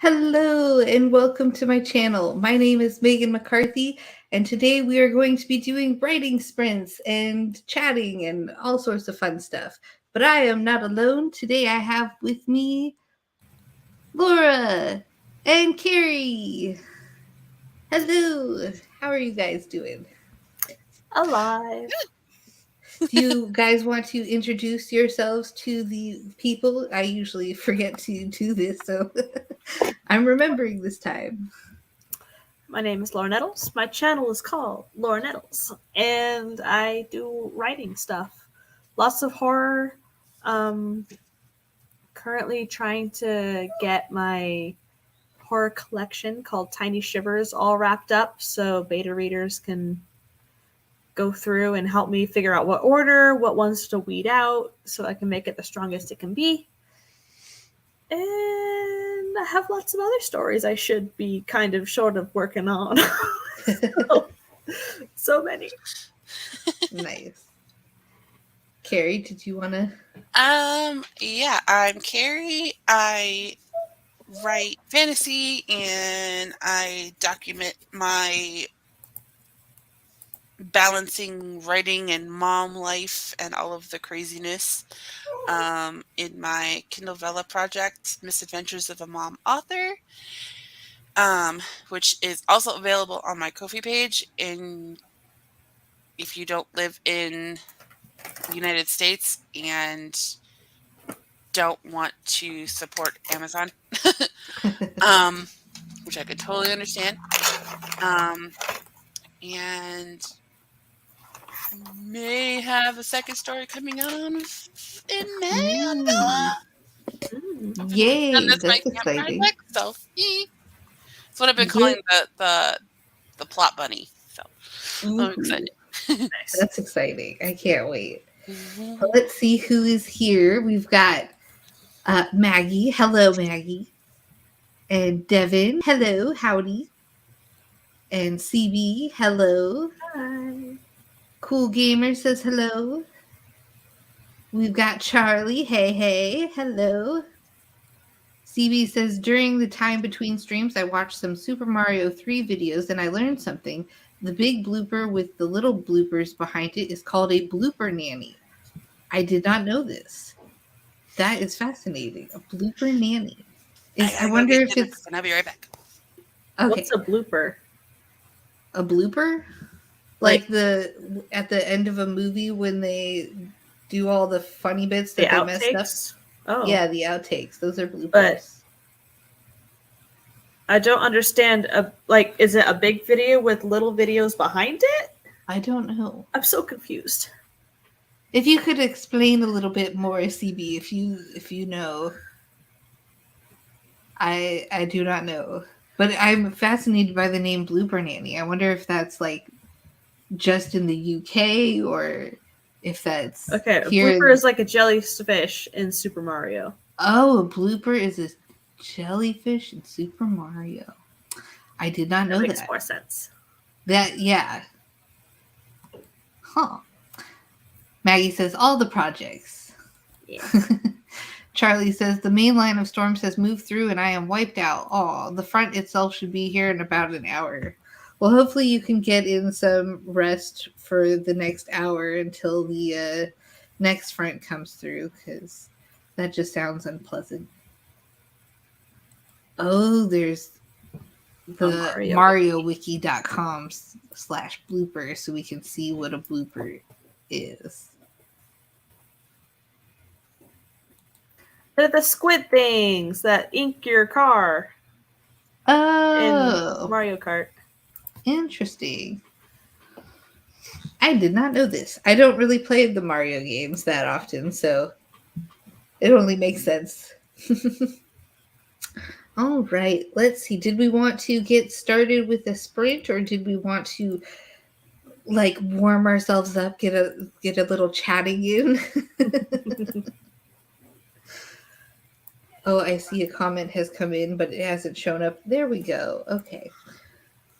Hello and welcome to my channel. My name is Megan McCarthy, and today we are going to be doing writing sprints and chatting and all sorts of fun stuff. But I am not alone. Today I have with me Laura and Carrie. Hello. How are you guys doing? Alive. Do you guys want to introduce yourselves to the people? I usually forget to do this, so I'm remembering this time. My name is Laura Nettles. My channel is called Laura Nettles, and I do writing stuff. Lots of horror. Um, Currently trying to get my horror collection called Tiny Shivers all wrapped up so beta readers can go through and help me figure out what order, what ones to weed out, so I can make it the strongest it can be. And I have lots of other stories I should be kind of short of working on. so many. Nice. Carrie, did you want to? Yeah, I'm Carrie. I write fantasy and I document my balancing writing and mom life and all of the craziness in my Kindle Vella project, Misadventures of a Mom Author, which is also available on my Ko-fi page. And if you don't live in the United States and don't want to support Amazon, which I could totally understand. And may have a second story coming on in May on Villa. Yay, That's my that's camp exciting. project, so that's what I've been calling the plot bunny. So I'm excited. Nice. That's exciting. I can't wait. Mhm. Well, let's see who is here. We've got Maggie. Hello, Maggie. And Devin. Hello, howdy. And CB. Hello. Hi. Cool Gamer says hello. We've got Charlie. Hey, hey. Hello. CB says, during the time between streams, I watched some Super Mario 3 videos and I learned something. The big blooper with the little bloopers behind it is called a blooper nanny. I did not know this. That is fascinating. A blooper nanny. I wonder if it's... And I'll be right back. Okay. What's a blooper? A blooper? Like at the end of a movie when they do all the funny bits that they messed up? Oh. Yeah, the outtakes. Those are bloopers. But I don't understand. Is it a big video with little videos behind it? I don't know. I'm so confused. If you could explain a little bit more, CB, if you know. I do not know. But I'm fascinated by the name Blooper Nanny. I wonder if that's like just in the UK or if that's okay. A here. blooper is like a jellyfish in Super Mario. Oh, a blooper is a jellyfish in Super Mario. I did not know that. Makes more sense. Yeah. Huh. Maggie says all the projects. Yeah. Charlie says the main line of storms has moved through and I am wiped out. Oh, the front itself should be here in about an hour. Well, hopefully you can get in some rest for the next hour until the next front comes through, because that just sounds unpleasant. Oh, there's the MarioWiki.com/blooper so we can see what a blooper is. They're the squid things that ink your car. Oh, in Mario Kart. Interesting. I did not know this. I don't really play the Mario games that often, so it only makes sense. All right, let's see. Did we want to get started with a sprint, or did we want to like warm ourselves up, get a little chatting in? Oh, I see a comment has come in, but it hasn't shown up. There we go. Okay.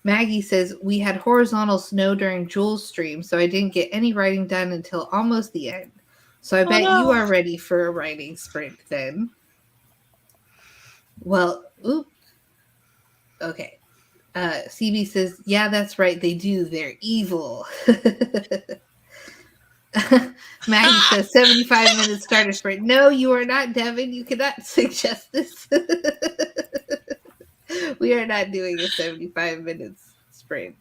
Maggie says, we had horizontal snow during Jules' stream, so I didn't get any writing done until almost the end. So I bet you are ready for a writing sprint then. Well, Okay. CB says, yeah, that's right. They do. They're evil. Maggie says 75 minutes starter sprint. No, you are not, Devin. You cannot suggest this. We are not doing a 75 minutes sprint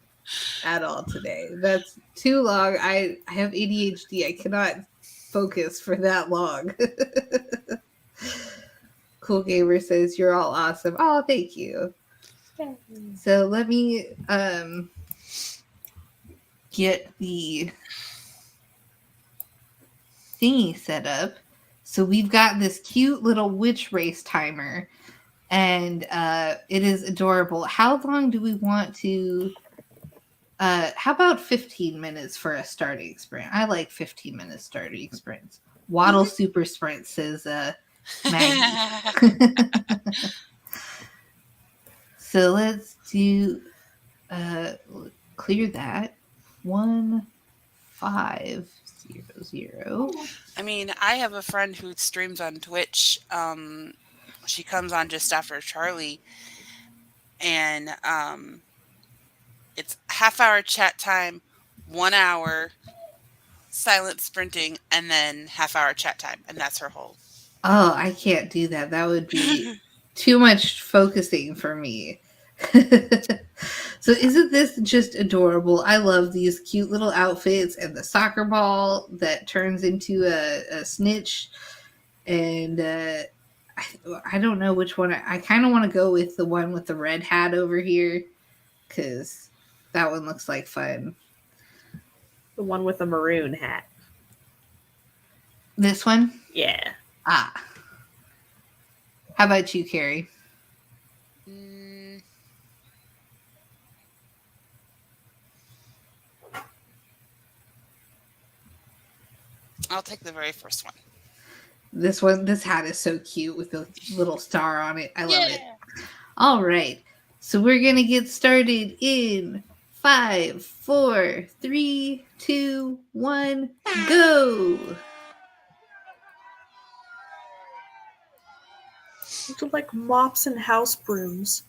at all today. That's too long. I have ADHD. I cannot focus for that long. Cool Gamer says you're all awesome. Oh, thank you. So let me get the thingy set up. So we've got this cute little witch race timer, and it is adorable. How long do we want to? How about 15 minutes for a starting sprint? I like 15 minutes starting sprints. Waddle super sprint, says Maggie. So let's do clear that 1500. I mean, I have a friend who streams on Twitch. She comes on just after Charlie, and it's half-hour chat time, 1 hour silent sprinting, and then half-hour chat time, and that's her whole. Oh, I can't do that. That would be too much focusing for me. So isn't this just adorable? I love these cute little outfits and the soccer ball that turns into a snitch. And I don't know which one. I kind of want to go with the one with the red hat over here because that one looks like fun. The one with the maroon hat. This one? Yeah. Ah. How about you, Carrie? I'll take the very first one. This hat is so cute with the little star on it. I love it. All right. So we're going to get started in 5, 4, 3, 2, 1, go. These are like mops and house brooms.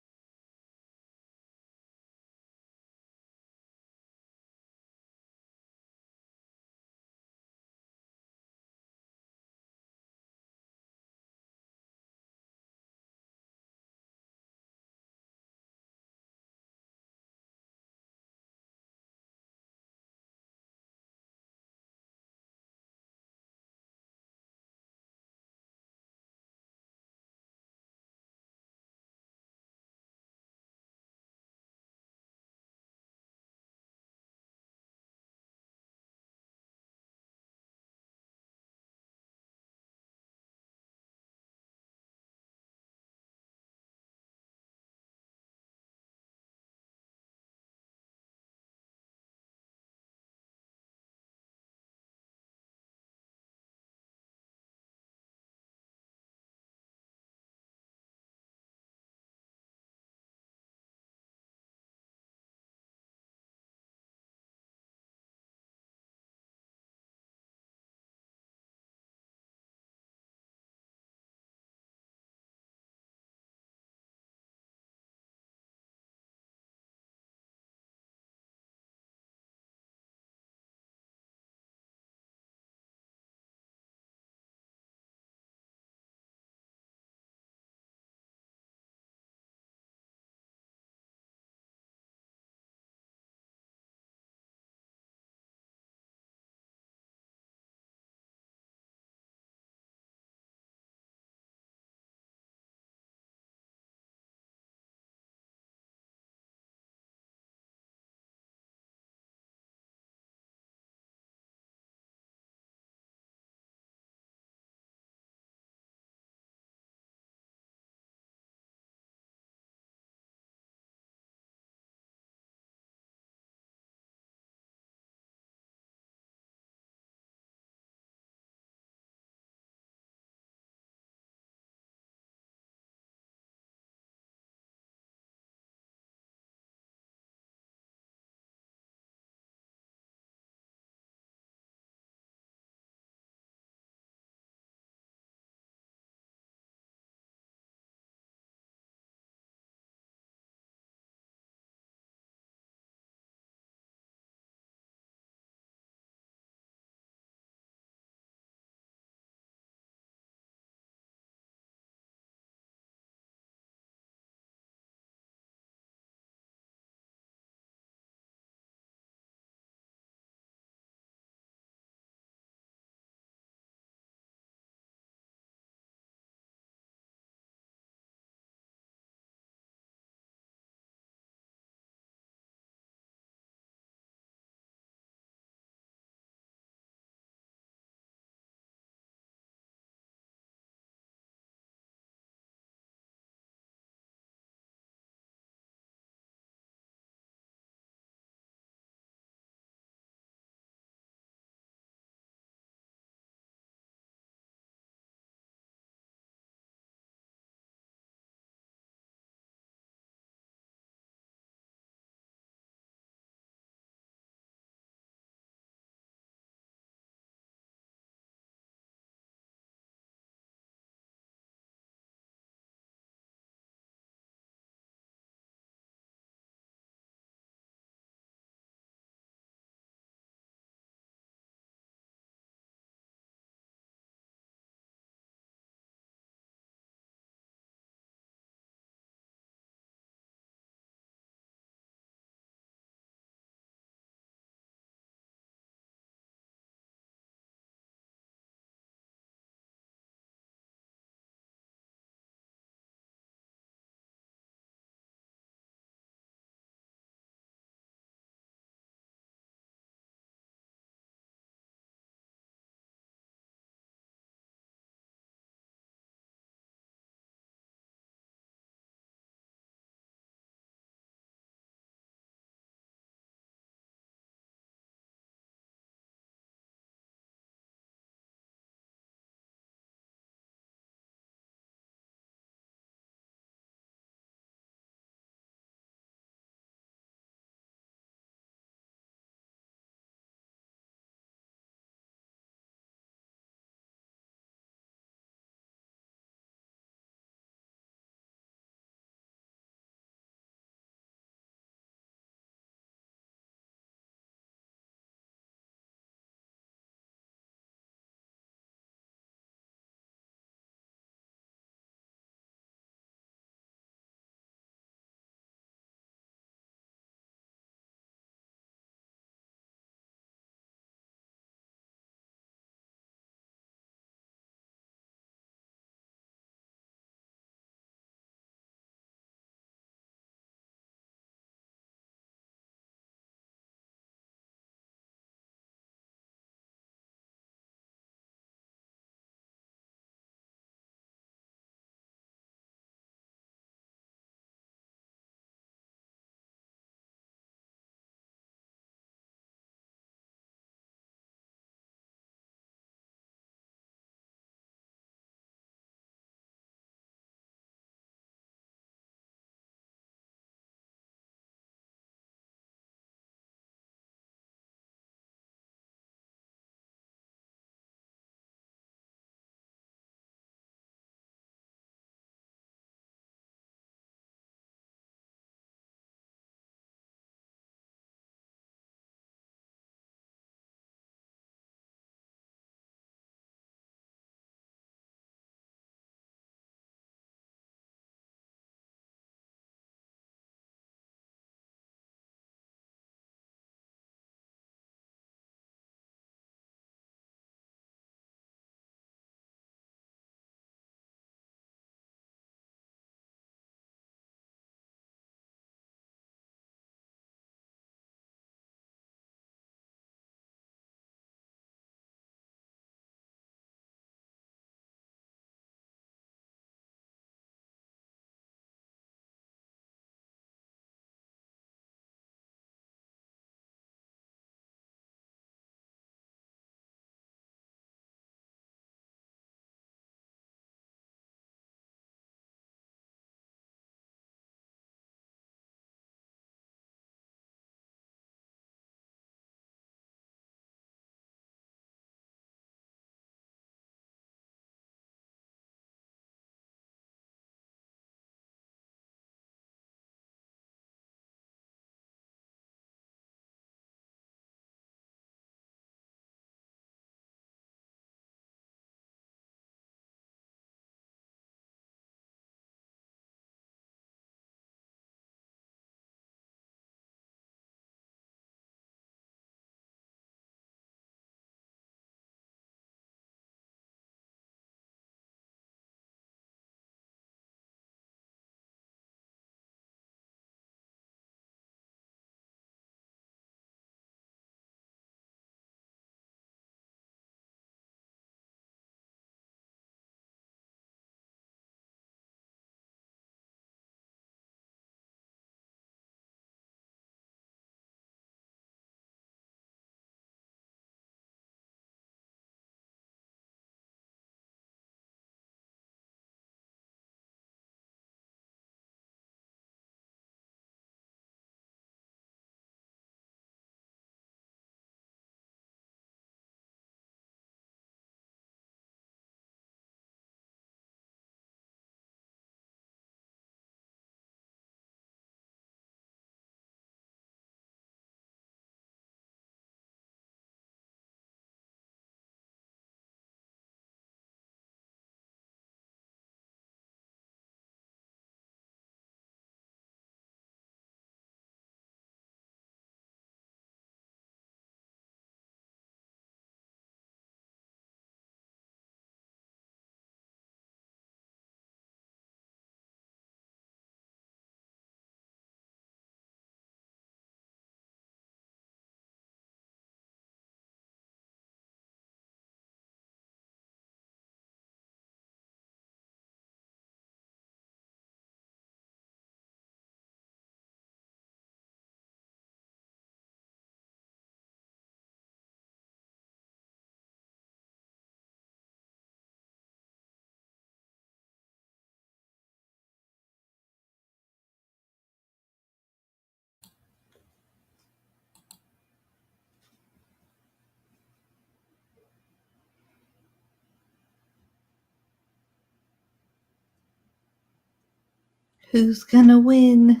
Who's gonna win?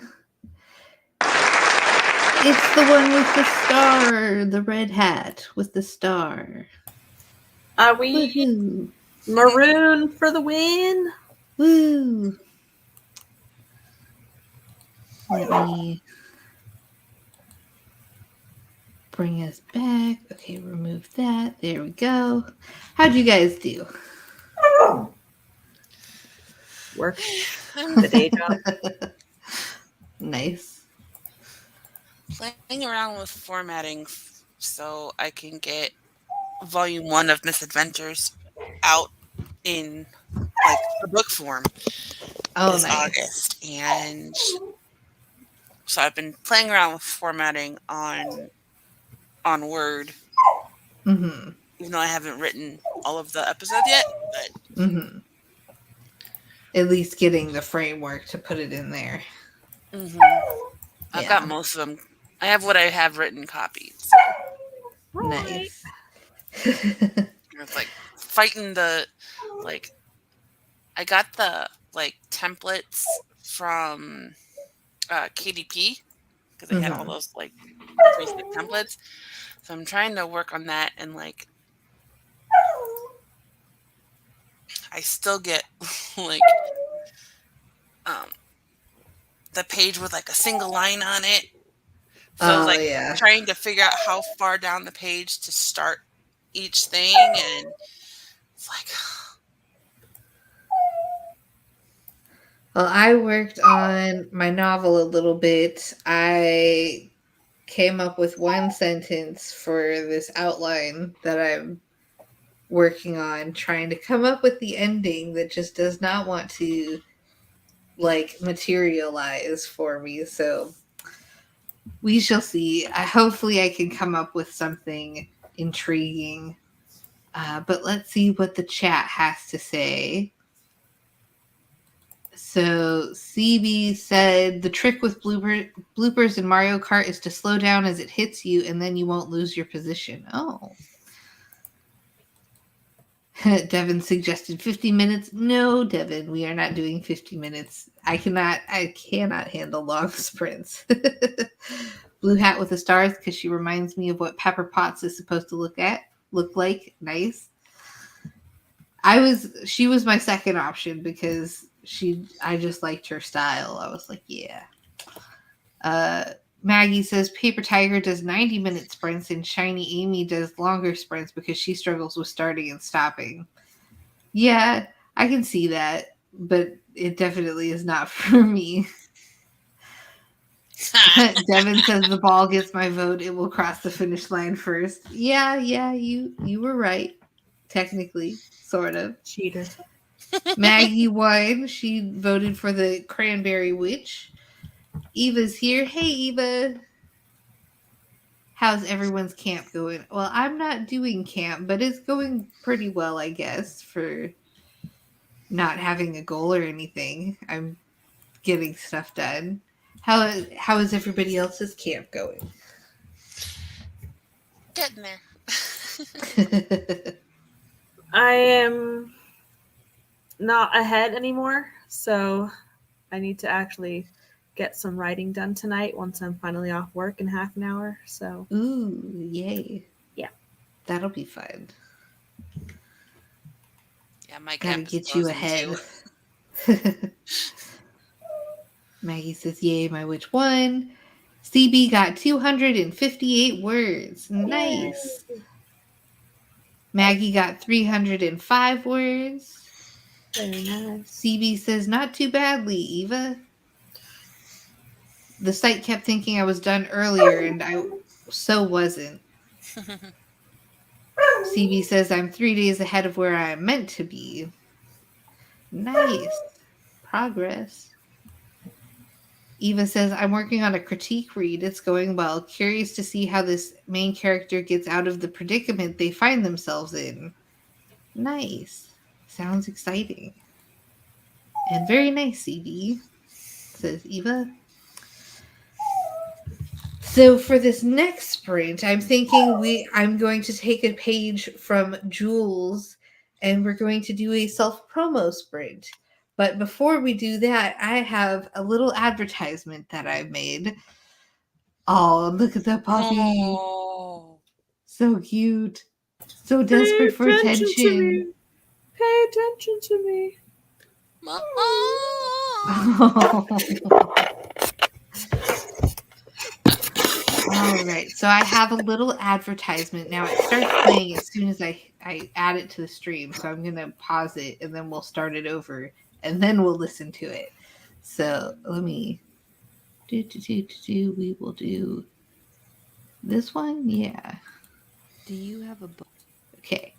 It's the one with the star, the red hat with the star. Are we Woohoo! maroon for the win? Woo! Let me bring us back. Okay, remove that. There we go. How'd you guys do? Work I'm the day job. Nice. playing around with formatting so I can get volume 1 of Misadventures out in like the book form Oh, this nice. August, and so I've been playing around with formatting on Word, Mm-hmm. even though I haven't written all of the episodes yet. But Mm-hmm. At least getting the framework to put it in there. I've got Yeah. most of them. I have what I have written copied. So Nice. it's like fighting the like. I got the like templates from KDP because they had all Mhm. those like preset templates. So I'm trying to work on that, and like I still get like um the page with like a single line on it. So Oh, like yeah. trying to figure out how far down the page to start each thing, and it's like Well, I worked on my novel a little bit. I came up with one sentence for this outline that I'm working on, trying to come up with the ending that just does not want to like materialize for me. So we shall see. Hopefully, I can come up with something intriguing. But let's see what the chat has to say. So CB said the trick with bloopers in Mario Kart is to slow down as it hits you, and then you won't lose your position. Oh. Devin suggested 50 minutes. No, Devin, we are not doing 50 minutes. I cannot handle long sprints. Blue hat with the stars because she reminds me of what Pepper Potts is supposed to look like. Nice. She was my second option because I just liked her style. I was like, yeah. Maggie says Paper Tiger does 90-minute sprints and Shiny Amy does longer sprints because she struggles with starting and stopping. Yeah, I can see that, but it definitely is not for me. Devin says the ball gets my vote. It will cross the finish line first. Yeah, you were right. Technically, sort of. Cheater. Maggie won. She voted for the Cranberry Witch. Eva's here. Hey, Eva. How's everyone's camp going? Well, I'm not doing camp, but it's going pretty well, I guess, for not having a goal or anything. I'm getting stuff done. How is everybody else's camp going? getting there. I am not ahead anymore, so I need to actually get some writing done tonight once I'm finally off work in half an hour. So Ooh, yay. Yeah. That'll be fun. Yeah, my Gotta camp is get you closing ahead. too. Maggie says, yay, my witch won. CB got 258 words. Nice. Yay. Maggie got 305 words. Very nice. CB says, not too badly, Eva. The site kept thinking I was done earlier, and I so wasn't. CB says, I'm 3 days ahead of where I am meant to be. Nice. Progress. Eva says, I'm working on a critique read. It's going well. Curious to see how this main character gets out of the predicament they find themselves in. Nice. Sounds exciting. And very nice, CB, says Eva. So for this next sprint, I'm thinking I'm going to take a page from Jules and we're going to do a self-promo sprint. But before we do that, I have a little advertisement that I've made. Oh, look at that puppy. Oh. So cute. So Pay desperate for attention to attention. me. Pay attention to me. Mom. All right. So I have a little advertisement. Now it starts playing as soon as I add it to the stream. So I'm going to pause it and then we'll start it over and then we'll listen to it. So let me we will do this one. Yeah. Do you have a book? Okay.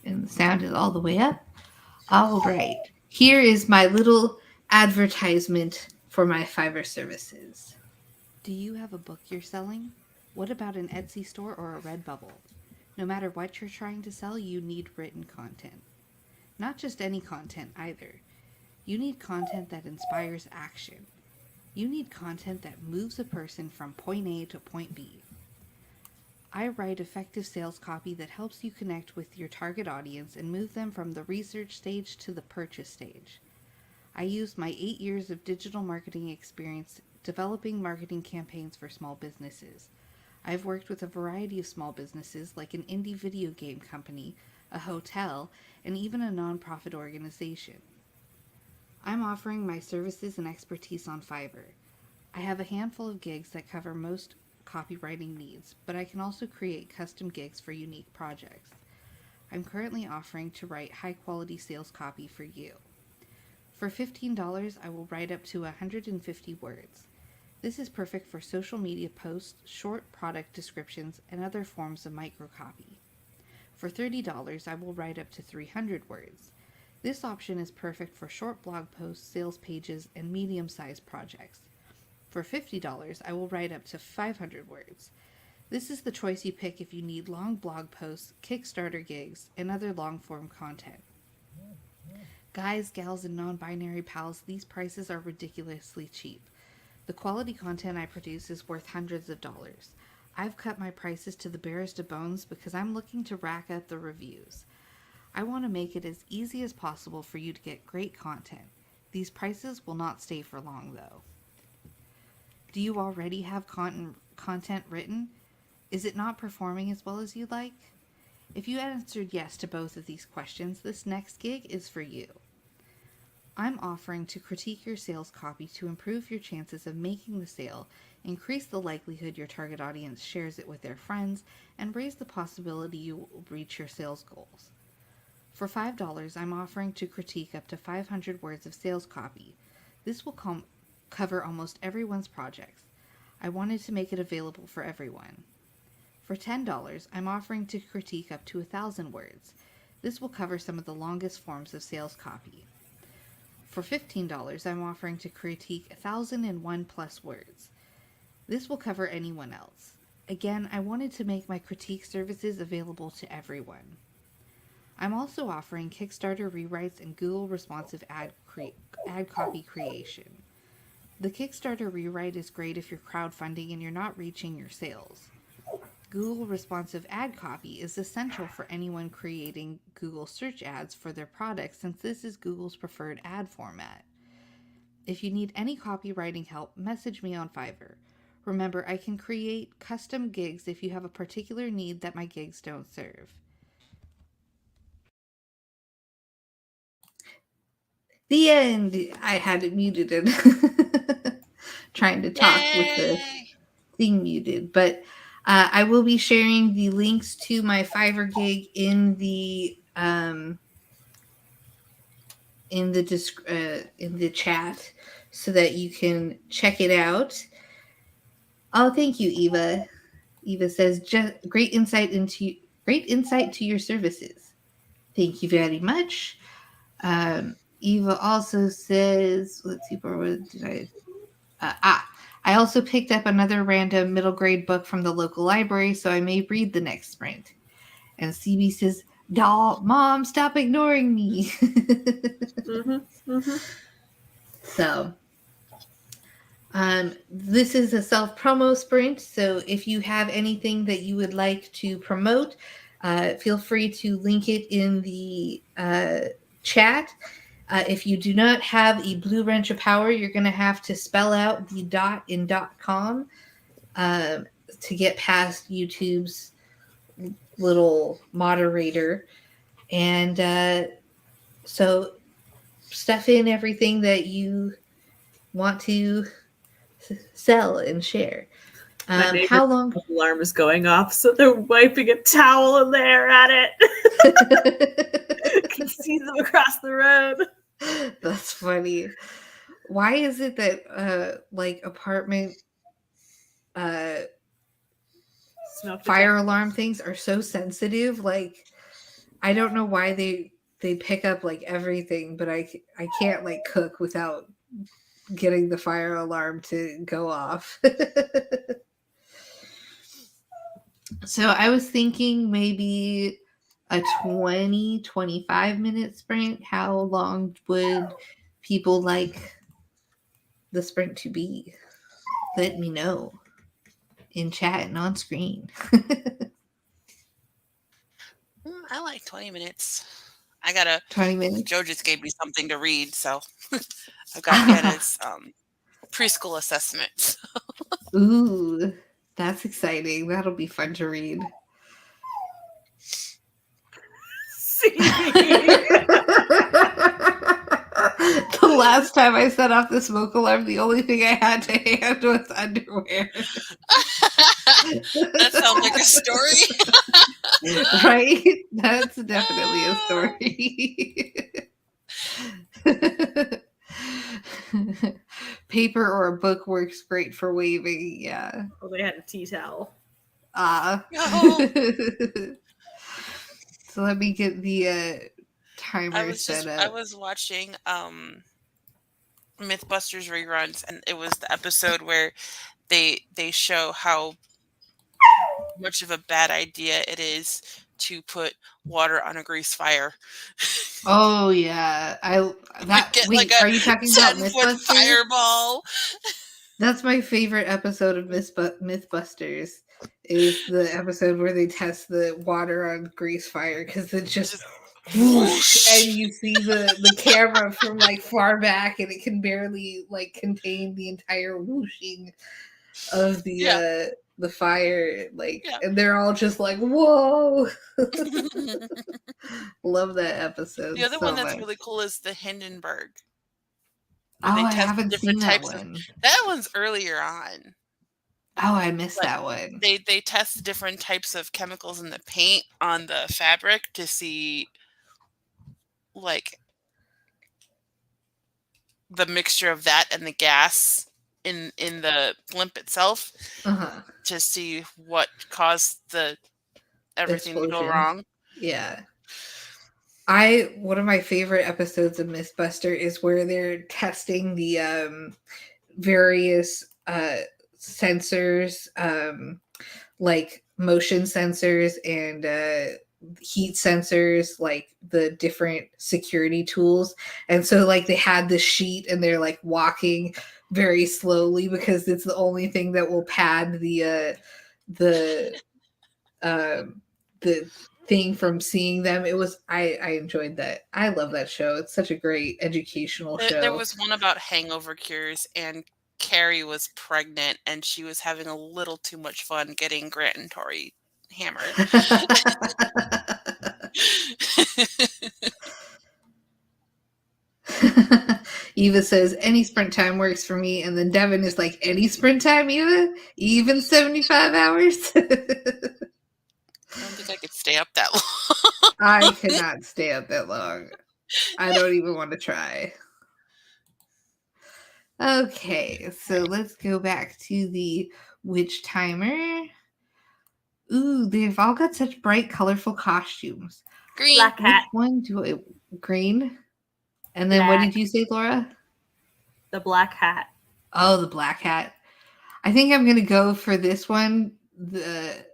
And the sound is all the way up. All right. Here is my little advertisement for my Fiverr services. Do you have a book you're selling? What about an Etsy store or a Redbubble? No matter what you're trying to sell, you need written content. Not just any content either. You need content that inspires action. You need content that moves a person from point A to point B. I write effective sales copy that helps you connect with your target audience and move them from the research stage to the purchase stage. I use my 8 years of digital marketing experience developing marketing campaigns for small businesses. I've worked with a variety of small businesses like an indie video game company, a hotel, and even a nonprofit organization. I'm offering my services and expertise on Fiverr. I have a handful of gigs that cover most copywriting needs, but I can also create custom gigs for unique projects. I'm currently offering to write high-quality sales copy for you. For $15, I will write up to 150 words. This is perfect for social media posts, short product descriptions, and other forms of microcopy. For $30, I will write up to 300 words. This option is perfect for short blog posts, sales pages, and medium-sized projects. For $50, I will write up to 500 words. This is the choice you pick if you need long blog posts, Kickstarter gigs, and other long-form content. Guys, gals, and non-binary pals, these prices are ridiculously cheap. The quality content I produce is worth hundreds of dollars. I've cut my prices to the barest of bones because I'm looking to rack up the reviews. I want to make it as easy as possible for you to get great content. These prices will not stay for long, though. Do you already have content written? Is it not performing as well as you'd like? If you answered yes to both of these questions, this next gig is for you. I'm offering to critique your sales copy to improve your chances of making the sale, increase the likelihood your target audience shares it with their friends, and raise the possibility you will reach your sales goals. For $5, I'm offering to critique up to 500 words of sales copy. This will cover almost everyone's projects. I wanted to make it available for everyone. For $10, I'm offering to critique up to 1,000 words. This will cover some of the longest forms of sales copy. For $15, I'm offering to critique 1,001 plus words. This will cover anyone else. Again, I wanted to make my critique services available to everyone. I'm also offering Kickstarter rewrites and Google responsive ad copy creation. The Kickstarter rewrite is great if you're crowdfunding and you're not reaching your sales. Google responsive ad copy is essential for anyone creating Google search ads for their products since this is Google's preferred ad format. If you need any copywriting help, message me on Fiverr. Remember, I can create custom gigs if you have a particular need that my gigs don't serve. The end. I had it muted and trying to talk with the thing muted. But I will be sharing the links to my Fiverr gig in the chat so that you can check it out. Oh, thank you, Eva. Eva says, great insight to your services. Thank you very much. Eva also says, let's see, what did I also picked up another random middle grade book from the local library, so I may read the next sprint. And CB says, Mom, stop ignoring me. So, this is a self-promo sprint, so if you have anything that you would like to promote, feel free to link it in the chat. If you do not have a blue wrench of power, you're going to have to spell out the dot in .com to get past YouTube's little moderator. And so stuff in everything that you want to sell and share. My neighbor's How long? alarm is going off, so they're wiping a towel in there at it. I can see them across the road. That's funny. Why is it that like apartment Smoke fire detectors. alarm things are so sensitive? Like, I don't know why they pick up like everything, but I can't like cook without getting the fire alarm to go off. So I was thinking maybe a 20-25 minute sprint. How long would people like the sprint to be? Let me know in chat and on screen. I like 20 minutes. I gotta. 20 minutes. Joe just gave me something to read, so I've got Anna's preschool assessment. Ooh, that's exciting. That'll be fun to read. See? The last time I set off the smoke alarm, the only thing I had to hand was underwear. That sounds like a story. Right? That's definitely a story. Paper or a book works great for waving. Yeah. Well, they had a tea towel. No. So let me get the timer set up. I was watching Mythbusters reruns, and it was the episode where they show how much of a bad idea it is to put water on a grease fire. Oh yeah, Get wait. like a Are you talking about 10-foot Mythbusters? fireball. That's my favorite episode of Mythbusters. Is the episode where they test the water on grease fire because it just whoosh, and you see the camera from like far back, and it can barely like contain the entire whooshing of the fire, like, and they're all just like, whoa. Love that episode. The other so one that's much. really cool is the Hindenburg. Oh, I haven't seen that one. That one's earlier on. Oh, I missed that one. They test different types of chemicals in the paint on the fabric to see like the mixture of that and the gas in the blimp itself to see what caused everything to go wrong. Yeah. One of my favorite episodes of Mythbuster is where they're testing the various sensors, like motion sensors and heat sensors, like the different security tools. And so like they had this sheet and they're like walking very slowly because it's the only thing that will pad the thing from seeing them. It was I enjoyed that. I love that show. It's such a great educational show. There was one about hangover cures, and Carrie was pregnant and she was having a little too much fun getting Grant and Tori hammered. Eva says any sprint time works for me, and then Devin is like, any sprint time, Eva? Even 75 hours? I don't think I could stay up that long. I could not stay up that long. I don't even want to try. Okay, so let's go back to the witch timer. Ooh, they've all got such bright, colorful costumes. Green. Black hat. Which one do I... Green? And then what did you say, Laura? The black hat. Oh, the black hat. I think I'm going to go for this one. The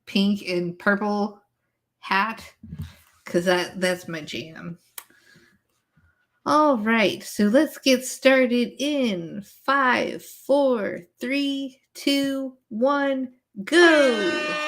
pink and purple hat. Because that's my jam. All right, so let's get started in 5, 4, 3, 2, 1, go!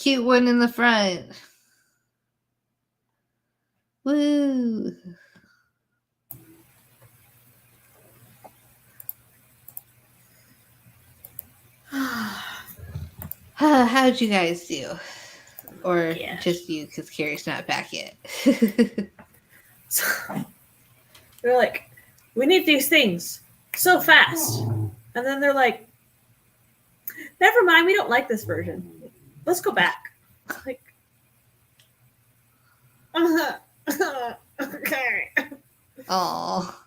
cute one in the front. Woo! How'd you guys do? Or Yeah. just you, because Carrie's not back yet. So, they're like, we need these things so fast. And then they're like, never mind, we don't like this version. Let's go back. Like, okay. Oh,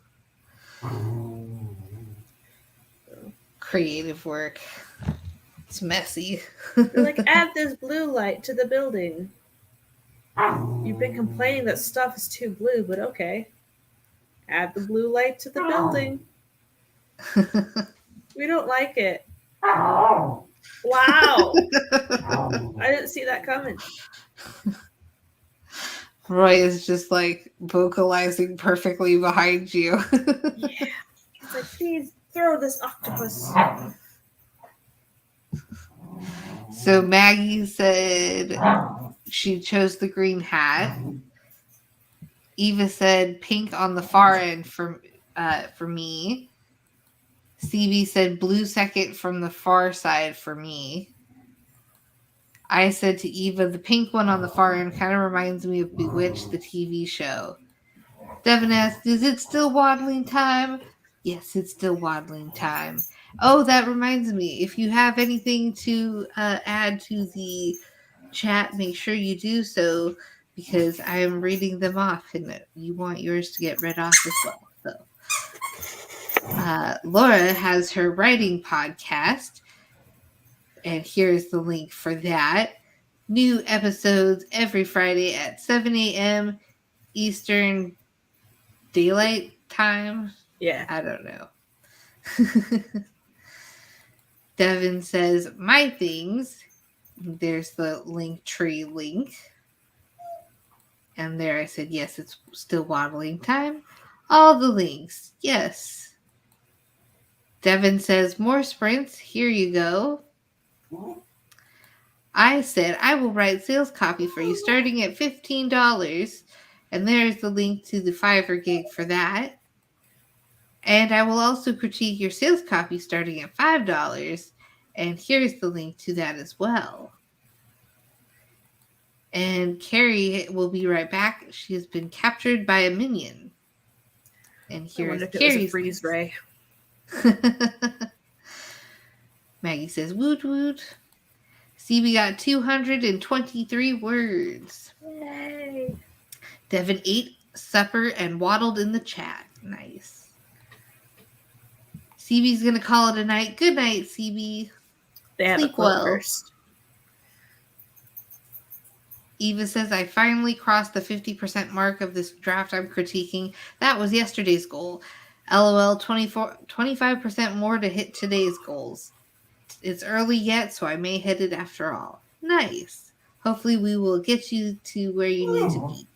creative work. It's messy. They're like, add this blue light to the building. You've been complaining that stuff is too blue, but okay. Add the blue light to the building. We don't like it. Wow. I didn't see that coming. Roy is just like vocalizing perfectly behind you. Yeah. It's like, please throw this octopus. So Maggie said she chose the green hat. Eva said pink on the far end for me. CB said blue second from the far side for me. I said to Eva, the pink one on the far end kind of reminds me of Bewitched, the TV show. Devin asked, is it still waddling time? Yes, it's still waddling time. Oh, that reminds me. If you have anything to add to the chat, make sure you do so, because I am reading them off and you want yours to get read off as well. So, Laura has her writing podcast, and here's the link for that. New episodes every Friday at 7 a.m. Eastern Daylight Time. Yeah. I don't know. Devin says, my things. There's the link tree link. And there I said, yes, it's still waddling time. All the links. Yes. Devin says, more sprints. Here you go. I said, I will write sales copy for you starting at $15. And there's the link to the Fiverr gig for that. And I will also critique your sales copy starting at $5. And here's the link to that as well. And Carrie will be right back. She has been captured by a minion. And here's Carrie's freeze ray. Maggie says, woot woot. See, we got 223 words. Yay. Devin ate supper and waddled in the chat. Nice. CB's going to call it a night. Good night, CB. They have Sleep a quote well. first. Eva says, I finally crossed the 50% mark of this draft I'm critiquing. That was yesterday's goal. LOL, 25% more to hit today's goals. It's early yet, so I may hit it after all. Nice. Hopefully we will get you to where you need to be.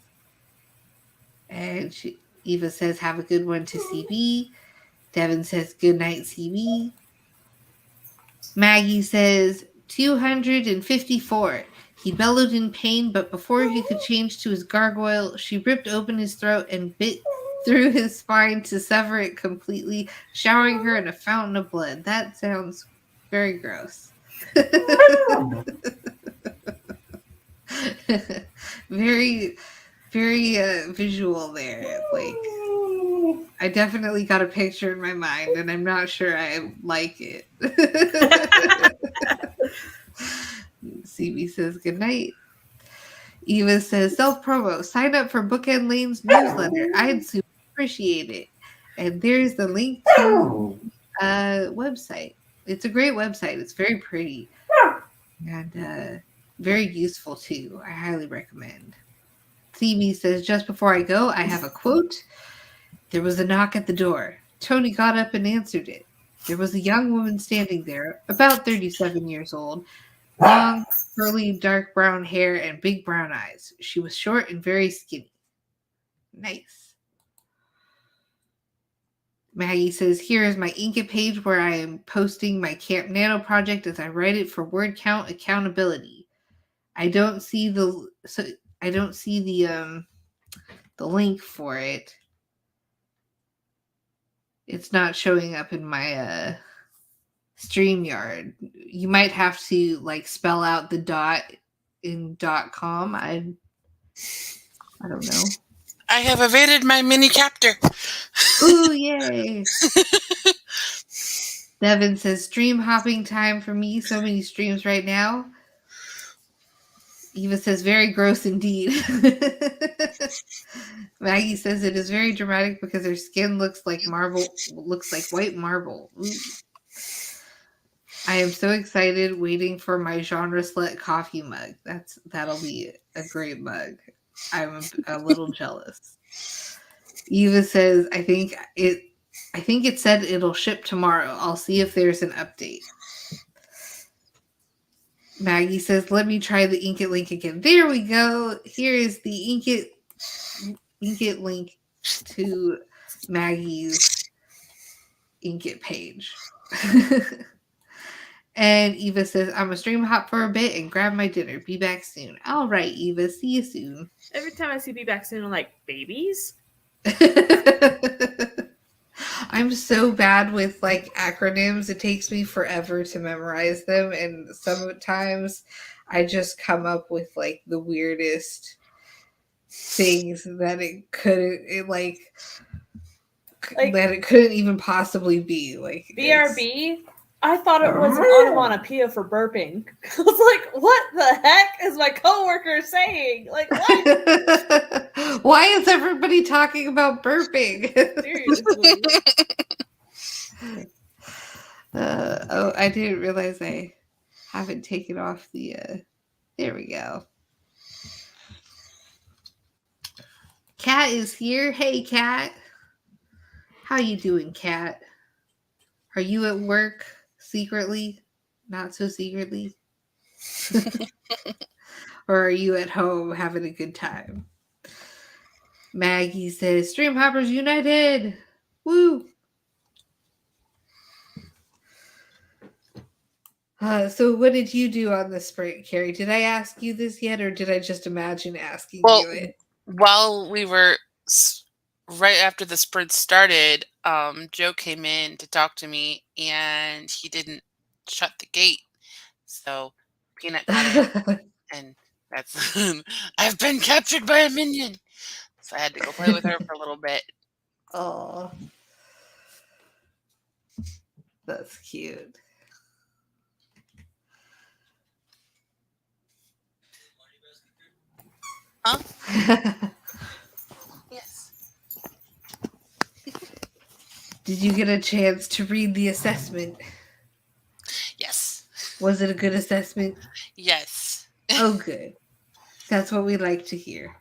And Eva says, have a good one to CB. Devin says, good night, CB. Maggie says, 254. He bellowed in pain, but before he could change to his gargoyle, she ripped open his throat and bit through his spine to sever it completely, showering her in a fountain of blood. That sounds very gross. Very, very visual there. Like, I definitely got a picture in my mind, and I'm not sure I like it. CB says goodnight. Eva says self-promo. Sign up for Bookend Lane's newsletter. I'd super appreciate it. And there's the link to website. It's a great website. It's very pretty. And very useful too. I highly recommend. CB says, just before I go, I have a quote. There was a knock at the door. Tony got up and answered it. There was a young woman standing there, about 37 years old. Long, curly, dark brown hair and big brown eyes. She was short and very skinny. Nice. Maggie says, here is my Inca page where I am posting my Camp NaNo project as I write it for word count accountability. I don't see the link for it. It's not showing up in my StreamYard. You might have to like spell out the dot in .com. I don't know. I have evaded my mini captor. Ooh, yay! Devin says, stream hopping time for me. So many streams right now. Eva says, very gross indeed. Maggie says it is very dramatic because her skin looks like white marble. Ooh. I am so excited waiting for my genre slut coffee mug. That'll be a great mug. I'm a little jealous. Eva says, I think it said it'll ship tomorrow. I'll see if there's an update. Maggie says, let me try the Inkit link again. There we go. Here is the Inkit link to Maggie's Inkit page. And Eva says, I'm a stream hop for a bit and grab my dinner. Be back soon. All right, Eva. See you soon. Every time I see be back soon, I'm like, babies? I'm so bad with like acronyms. It takes me forever to memorize them. And sometimes I just come up with like the weirdest things that it couldn't even possibly be. Like BRB? I thought it was an onomatopoeia for burping. I was like, what the heck is my coworker saying? Like, what? Why is everybody talking about burping? Seriously. I didn't realize I haven't taken off the... there we go. Kat is here. Hey, Kat. How you doing, Kat? Are you at work secretly? Not so secretly? Or are you at home having a good time? Maggie says, Stream Hoppers United! Woo! So what did you do on the sprint, Carrie? Did I ask you this yet, or did I just imagine asking you it? While we were right after the sprint started, Joe came in to talk to me, and he didn't shut the gate. So Peanut got in, and that's I've been captured by a minion. So I had to go play with her for a little bit. Oh, that's cute. Huh? Yes. Did you get a chance to read the assessment? Yes. Was it a good assessment? Yes. Oh, good. That's what we like to hear.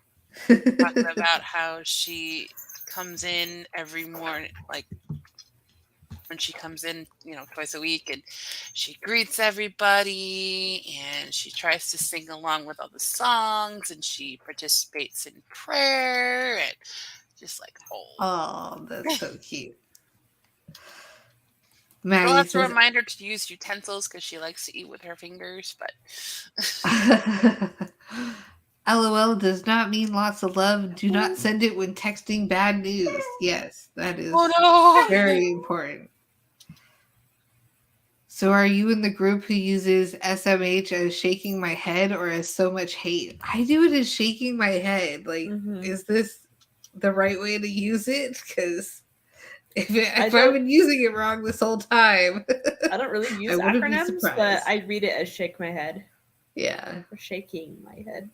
Talking about how she comes in every morning, like when she comes in, twice a week, and she greets everybody, and she tries to sing along with all the songs, and she participates in prayer, and just like, oh, that's so cute. Maggie Maggie says, remind her to use utensils because she likes to eat with her fingers, but LOL does not mean lots of love. Do not send it when texting bad news. Yes, that is very important. So are you in the group who uses SMH as shaking my head or as so much hate? I do it as shaking my head. Like, is this the right way to use it? Because if I've been using it wrong this whole time. I don't really use acronyms, but I read it as shake my head. Yeah. For shaking my head.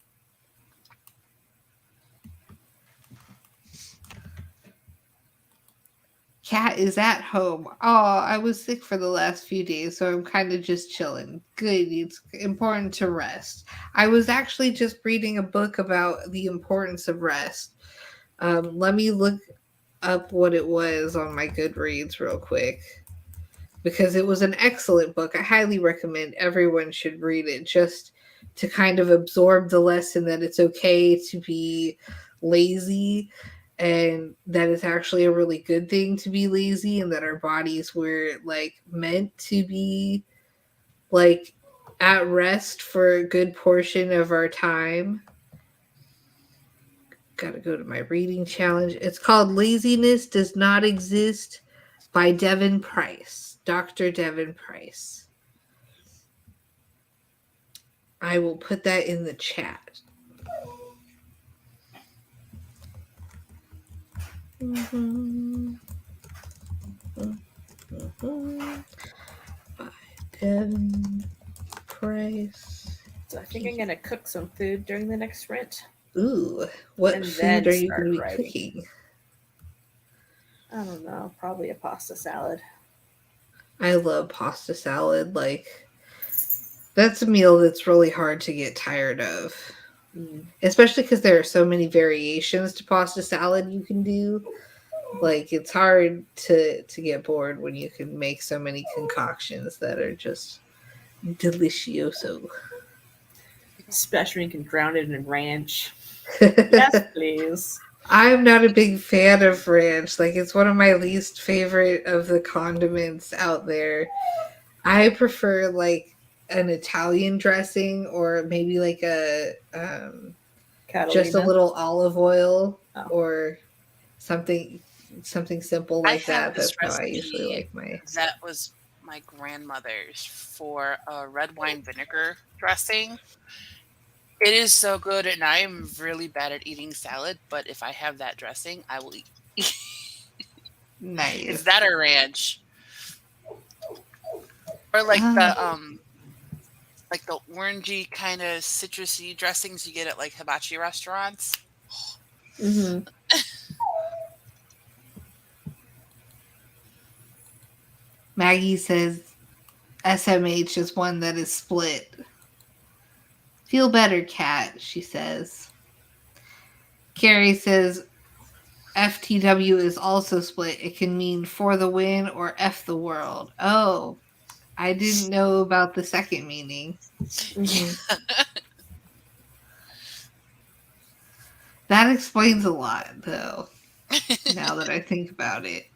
Kat is at home. Oh, I was sick for the last few days, so I'm kind of just chilling. Good. It's important to rest. I was actually just reading a book about the importance of rest. Let me look up what it was on my Goodreads real quick, because it was an excellent book. I highly recommend everyone should read it just to kind of absorb the lesson that it's okay to be lazy, and that it's actually a really good thing to be lazy, and that our bodies were like meant to be like at rest for a good portion of our time. Gotta go to my reading challenge. It's called Laziness Does Not Exist by Devin Price. Dr. Devin Price. I will put that in the chat. By Devin Price. So I think I'm gonna cook some food during the next rent. Ooh, what And food then are you start going to be writing. cooking? I don't know, probably a pasta salad. I love pasta salad. Like, that's a meal that's really hard to get tired of. Especially because there are so many variations to pasta salad you can do. Like, it's hard to get bored when you can make so many concoctions that are just delicioso. Especially when you can drown it in ranch. Yes, please. I'm not a big fan of ranch. Like, it's one of my least favorite of the condiments out there. I prefer like an Italian dressing or maybe like a just a Catalina. little olive oil Oh. or something simple I like have that. this That's how I usually recipe like my. that was my grandmother's for a red wine vinegar dressing. It is so good, and I am really bad at eating salad, but if I have that dressing, I will eat. Nice. Is that a ranch? Or like the orangey kind of citrusy dressings you get at like hibachi restaurants. Mm-hmm. Maggie says SMH is one that is split. Feel better, cat, she says. Carrie says FTW is also split. It can mean for the win or F the world. Oh, I didn't know about the second meaning. Mm-hmm. That explains a lot, though, now that I think about it.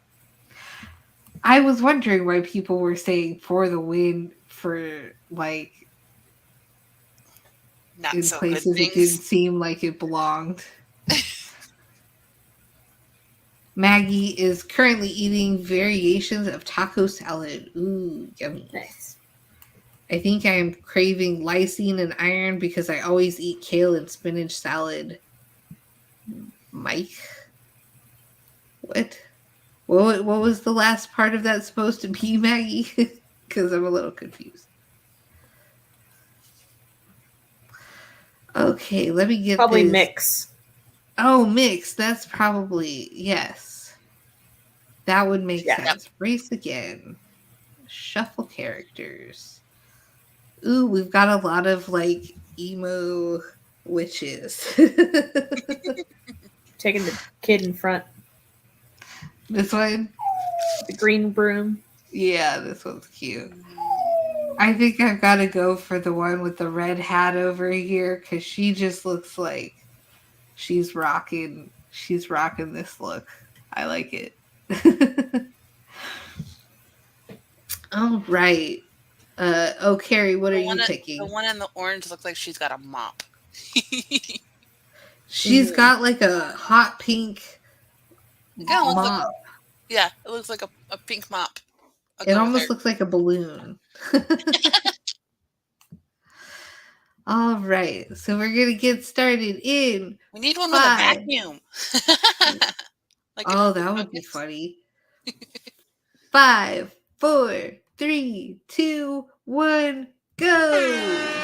I was wondering why people were saying for the win for, like, Not in so good places it didn't things. seem like it belonged. Maggie is currently eating variations of taco salad. Ooh, yummy. Nice. I think I am craving lysine and iron because I always eat kale and spinach salad. Mike? What? What was the last part of that supposed to be, Maggie? Because I'm a little confused. Okay, let me get Probably this. mix. Oh, mix. That's probably, yes. That would make sense. Race again. Shuffle characters. Ooh, we've got a lot of, like, emo witches. Taking the kid in front. This one? The green broom. Yeah, this one's cute. I think I've got to go for the one with the red hat over here because she just looks like she's rocking this look. I like it. All right. Carrie, what are you picking? The one in the orange looks like she's got a mop. She's got like a hot pink mop. Yeah, it looks like a pink mop. It almost looks like a balloon. All right, so we're gonna get started in. We need one with a vacuum. Like that would be funny. 5, 4, 3, 2, 1, go!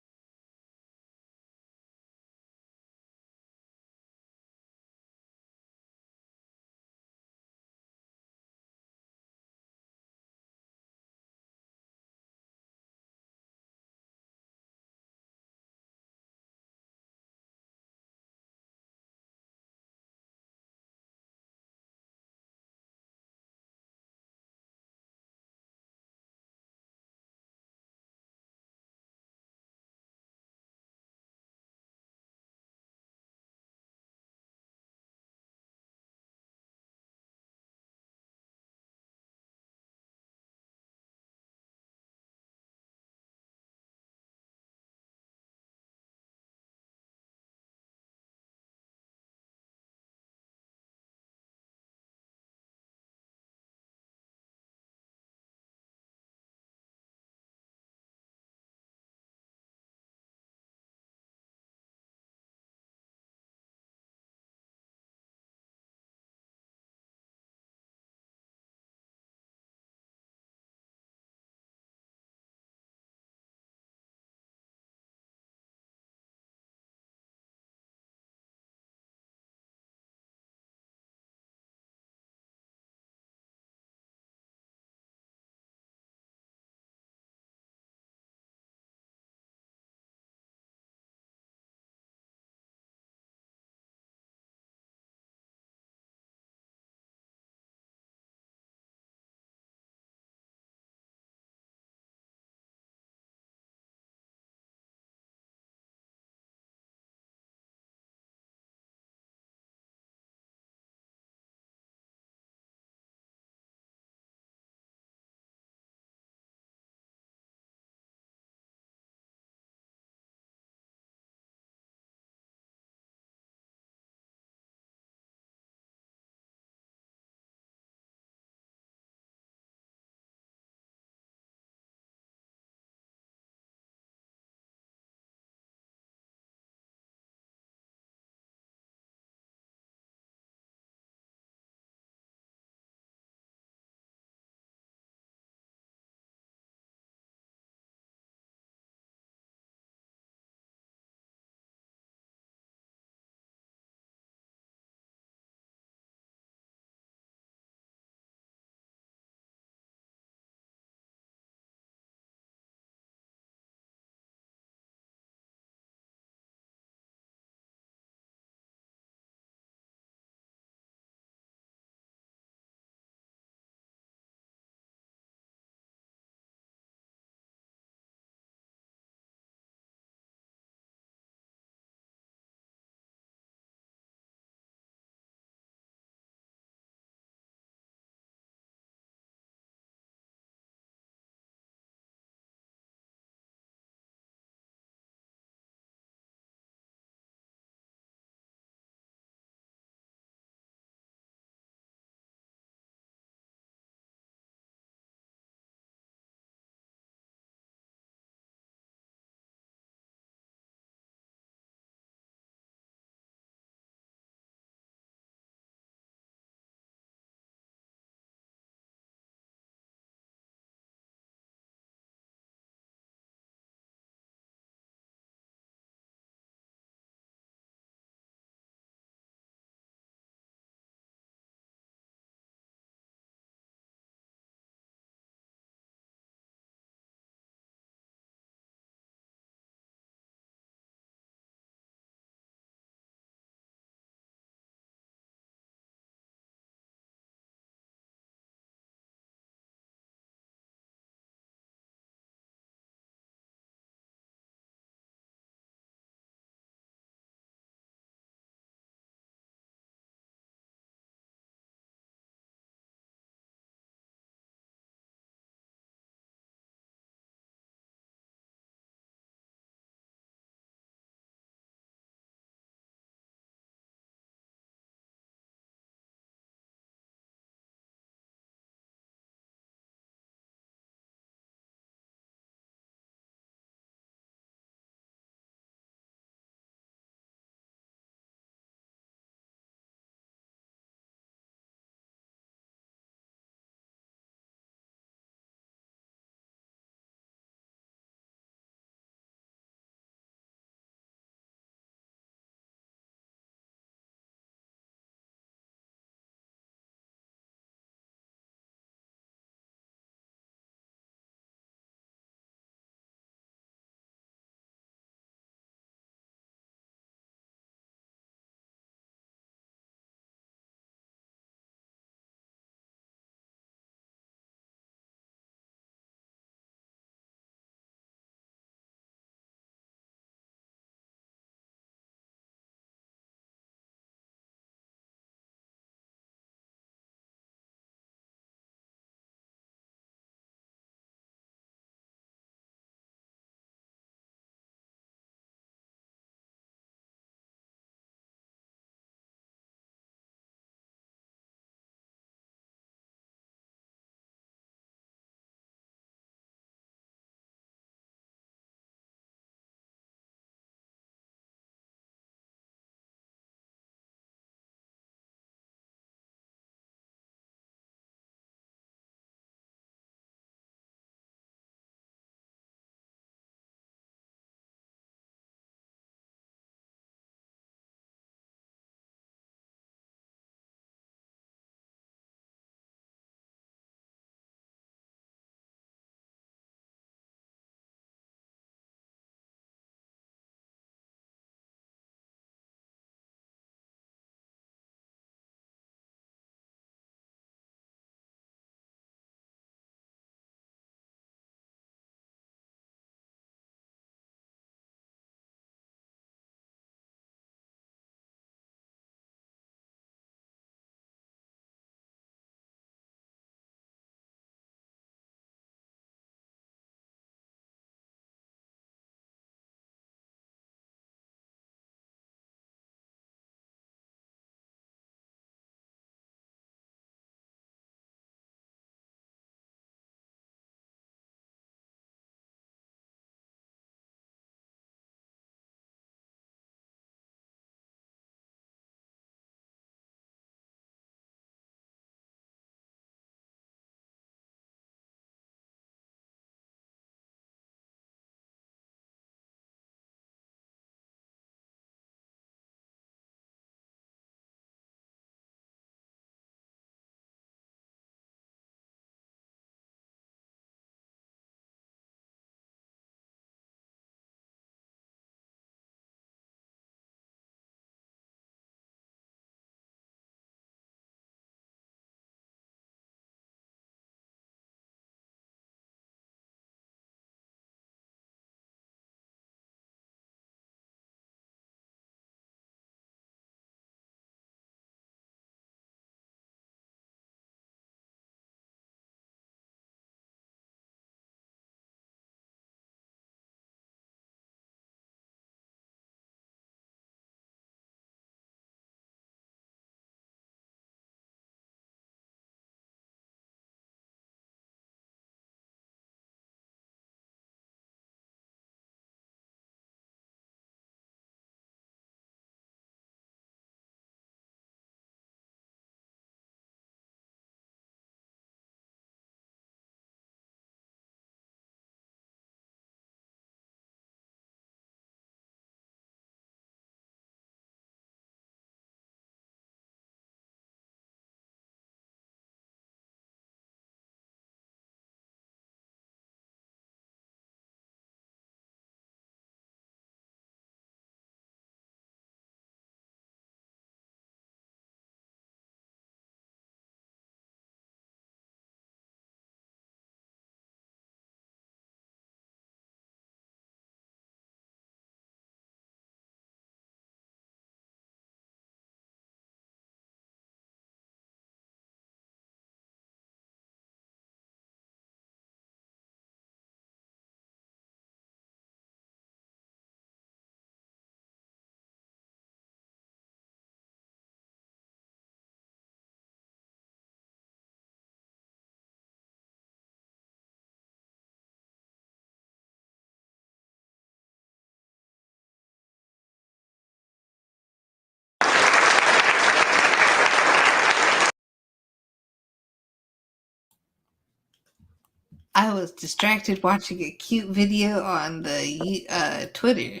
I was distracted watching a cute video on the Twitter.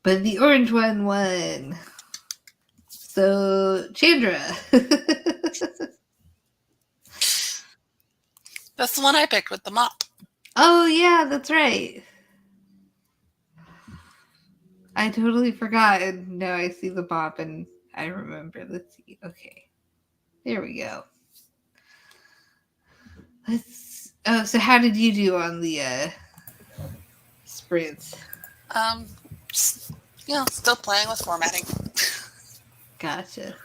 But the orange one won. So, Chandra. That's the one I picked with the mop. Oh, yeah, that's right. I totally forgot. And now I see the mop and I remember. Let's see. Okay. There we go. Oh, so how did you do on the sprints? Just, still playing with formatting. Gotcha.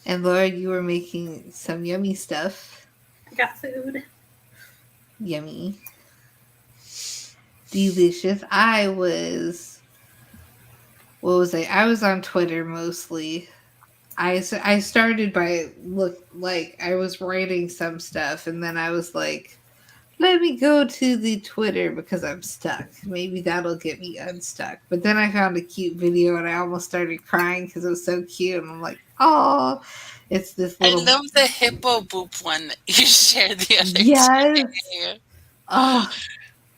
And Laura, you were making some yummy stuff. I got food. Yummy. Delicious. I was on Twitter mostly. I started by I was writing some stuff and then I was like, let me go to the Twitter because I'm stuck. Maybe that'll get me unstuck. But then I found a cute video and I almost started crying because it was so cute. And I'm like, oh, it's this little. I love the hippo boop one that you shared the other Yes. day. Oh,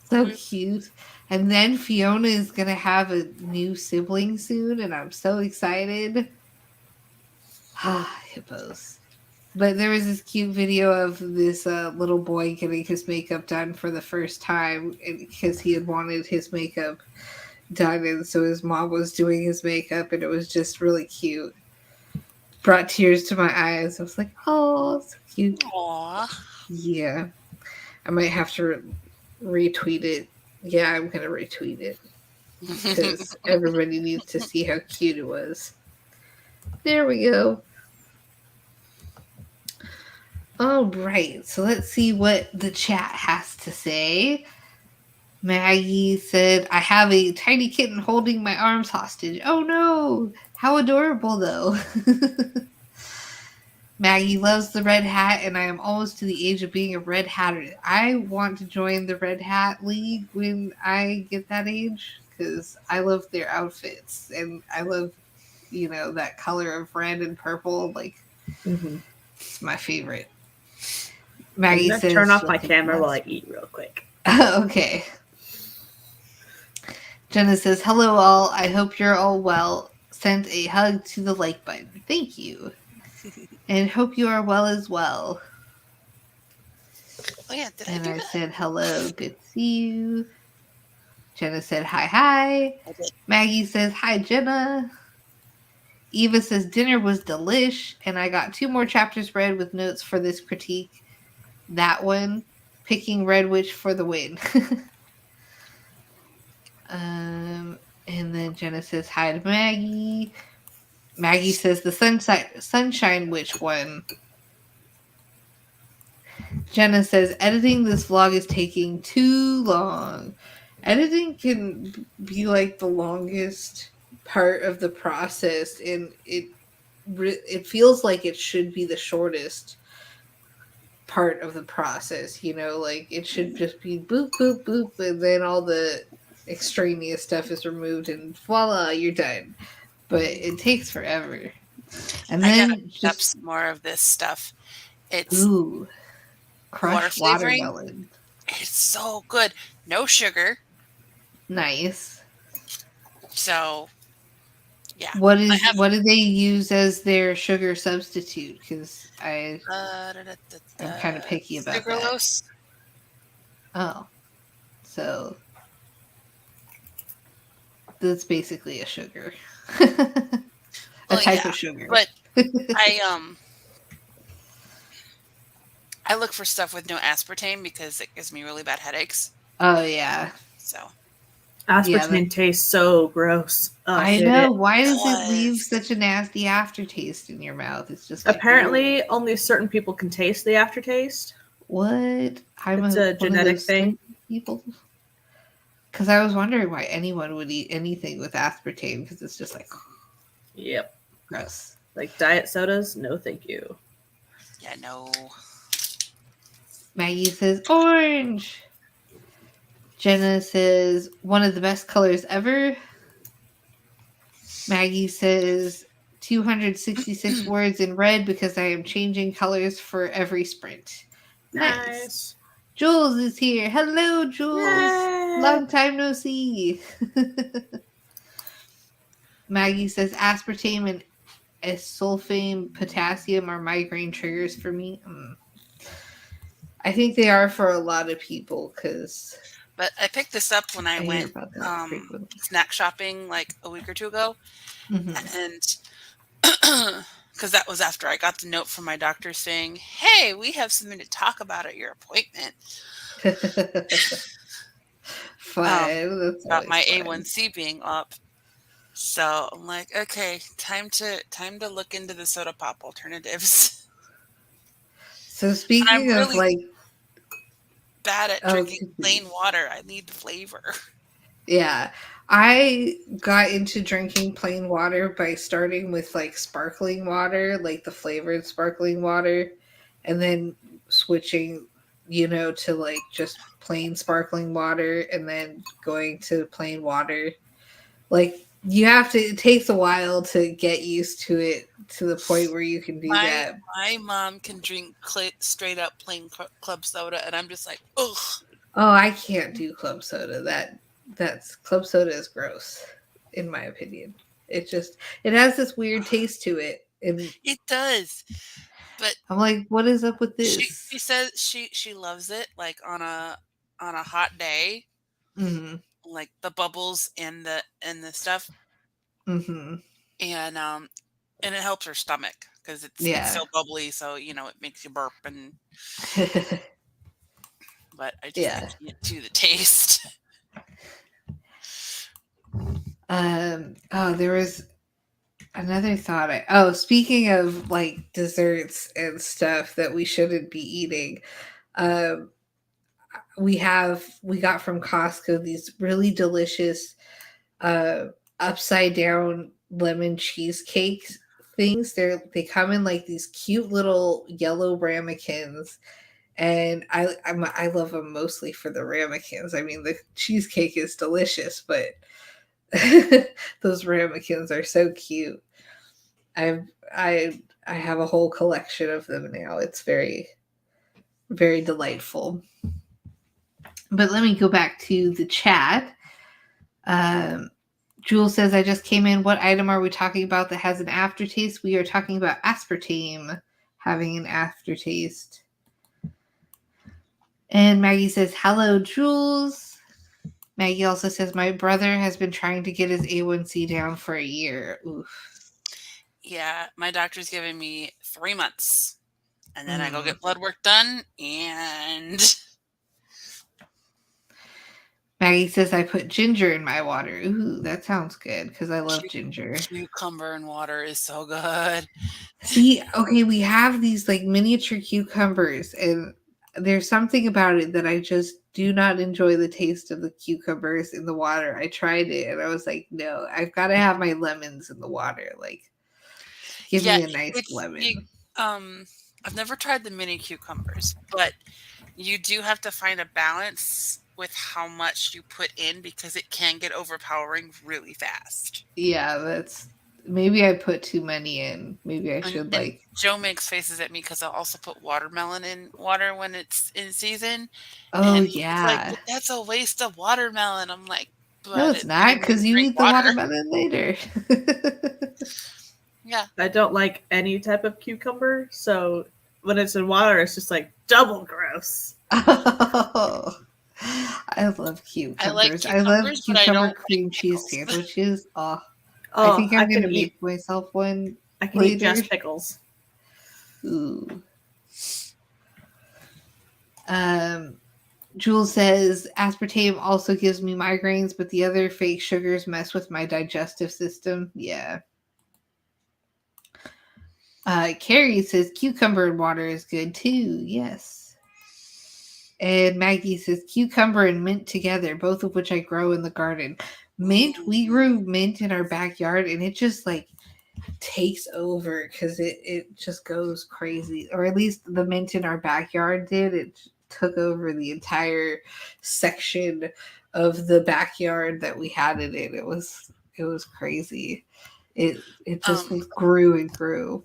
so cute. And then Fiona is going to have a new sibling soon. And I'm so excited. Ah, hippos. But there was this cute video of this little boy getting his makeup done for the first time because he had wanted his makeup done. And so his mom was doing his makeup and it was just really cute. Brought tears to my eyes. I was like, oh, so cute. Aww. Yeah. I might have to retweet it. Yeah, I'm going to retweet it because everybody needs to see how cute it was. There we go. All right, so let's see what the chat has to say. Maggie said, I have a tiny kitten holding my arms hostage. Oh no! How adorable, though. Maggie loves the red hat, and I am almost to the age of being a red hatter. I want to join the Red Hat League when I get that age, because I love their outfits, and I love, that color of red and purple. Like, it's my favorite. Maggie says, turn off my camera while I eat real quick. Okay. Jenna says, hello all. I hope you're all well. Send a hug to the like button. Thank you. And hope you are well as well. Oh yeah, did and I do I that? said, hello, good to see you. Jenna said, hi. I did. Maggie says, hi, Jenna. Eva says, dinner was delish. And I got 2 more chapters read with notes for this critique. That one, picking Red Witch for the win. And then Jenna says hi to Maggie. Maggie says the Sunshine Witch one. Jenna says editing this vlog is taking too long. Editing can be like the longest part of the process, and it feels like it should be the shortest part of the process, like it should just be boop boop boop and then all the extraneous stuff is removed and voila, you're done. But it takes forever. And I then gotta pick up some more of this stuff. It's crushed watermelon. It's so good. No sugar. Nice. So yeah. What do they use as their sugar substitute? Because I'm kind of picky about sucralose. That. Oh, so that's basically a sugar, a type of sugar. But I look for stuff with no aspartame because it gives me really bad headaches. Oh yeah. So aspartame tastes so gross. I know. Why does it leave such a nasty aftertaste in your mouth? It's just like, apparently only certain people can taste the aftertaste. What? It's a genetic thing. People. Because I was wondering why anyone would eat anything with aspartame, because it's just like, yep, gross. Like diet sodas, no, thank you. Yeah, no. Maggie says orange. Jenna says, one of the best colors ever. Maggie says, 266 words in red because I am changing colors for every sprint. Nice. Jules is here. Hello, Jules. Yay! Long time no see. Maggie says aspartame and sulfame potassium are migraine triggers for me. I think they are for a lot of people because But I picked this up when I I hear went about that frequently. snack shopping like a week or two ago, Mhm. and because that was after I got the note from my doctor saying, "Hey, we have something to talk about at your appointment." Fun. That's About my always fun. A1C being up. So I'm like, okay, time to look into the soda pop alternatives. So And I'm speaking of really like, bad at oh, drinking plain water. I need the flavor. yeah, I got into drinking plain water by starting with like sparkling water, like the flavored sparkling water, and then switching, to like just plain sparkling water and then going to plain water. Like it takes a while to get used to it to the point where you can do My that. my mom can drink straight up plain club soda, and I'm just like, ugh. Oh, I can't do club soda. That's club soda is gross, in my opinion. It has this weird taste to it, and It does, but I'm like, what is up with she this? says she loves it like on a hot day, Mm-hmm. like the bubbles and the stuff, Mm-hmm. and it helps her stomach because it's Yeah. so bubbly, so it makes you burp but I Yeah. can't do the taste. Oh, there was another thought. Speaking of like desserts and stuff that we shouldn't be eating, um, we got from Costco these really delicious uh upside down lemon cheesecake things. They come in like these cute little yellow ramekins, and I love them mostly for the ramekins. I mean, the cheesecake is delicious, but those ramekins are so cute. I have a whole collection of them now. It's very, very delightful. But let me go back to the chat. Um, Jules says, I just came in. What item are we talking about that has an aftertaste? We are talking about aspartame having an aftertaste. And Maggie says, hello, Jules. Maggie also says, my brother has been trying to get his A1C down for a year. Oof. Yeah, my doctor's giving me 3 months, and then I go Mm. get blood work done, and Maggie says, I put ginger in my water. Ooh, that sounds good because I love ginger. cucumber and water is so good. See, okay, we have these like miniature cucumbers, and there's something about it that I just do not enjoy the taste of the cucumbers in the water. I tried it and I was like, no, I've got to have my lemons in the water. Like, give Yeah, me a nice it's you. lemon. I've never tried the mini cucumbers, but you do have to find a balance with how much you put in because it can get overpowering really fast. Yeah, that's maybe I put too many in. Maybe I should And like. Joe makes faces at me because I'll also put watermelon in water when it's in season, Oh and he's like, yeah. "But that's a waste of watermelon." I'm like, No, "But it's it's not getting me to because you drink eat the water." watermelon later. Yeah. I don't like any type of cucumber, so when it's in water, it's just like double gross. Oh, I love I like cucumbers. I love cucumbers, but I cucumber don't like cream cheese pickles. sandwiches. Oh, I Oh, think I'm gonna make myself one I can eat later. just pickles. Ooh. Um, Jules says aspartame also gives me migraines, but the other fake sugars mess with my digestive system. Yeah. Carrie says cucumber and water is good too. Yes. And Maggie says cucumber and mint together, both of which I grow in the garden. Mint, we grew mint in our backyard, and it just like takes over because it just goes crazy. Or at least the mint in our backyard did. It took over the entire section of the backyard that we had it in. It was crazy. It just Um, grew and grew.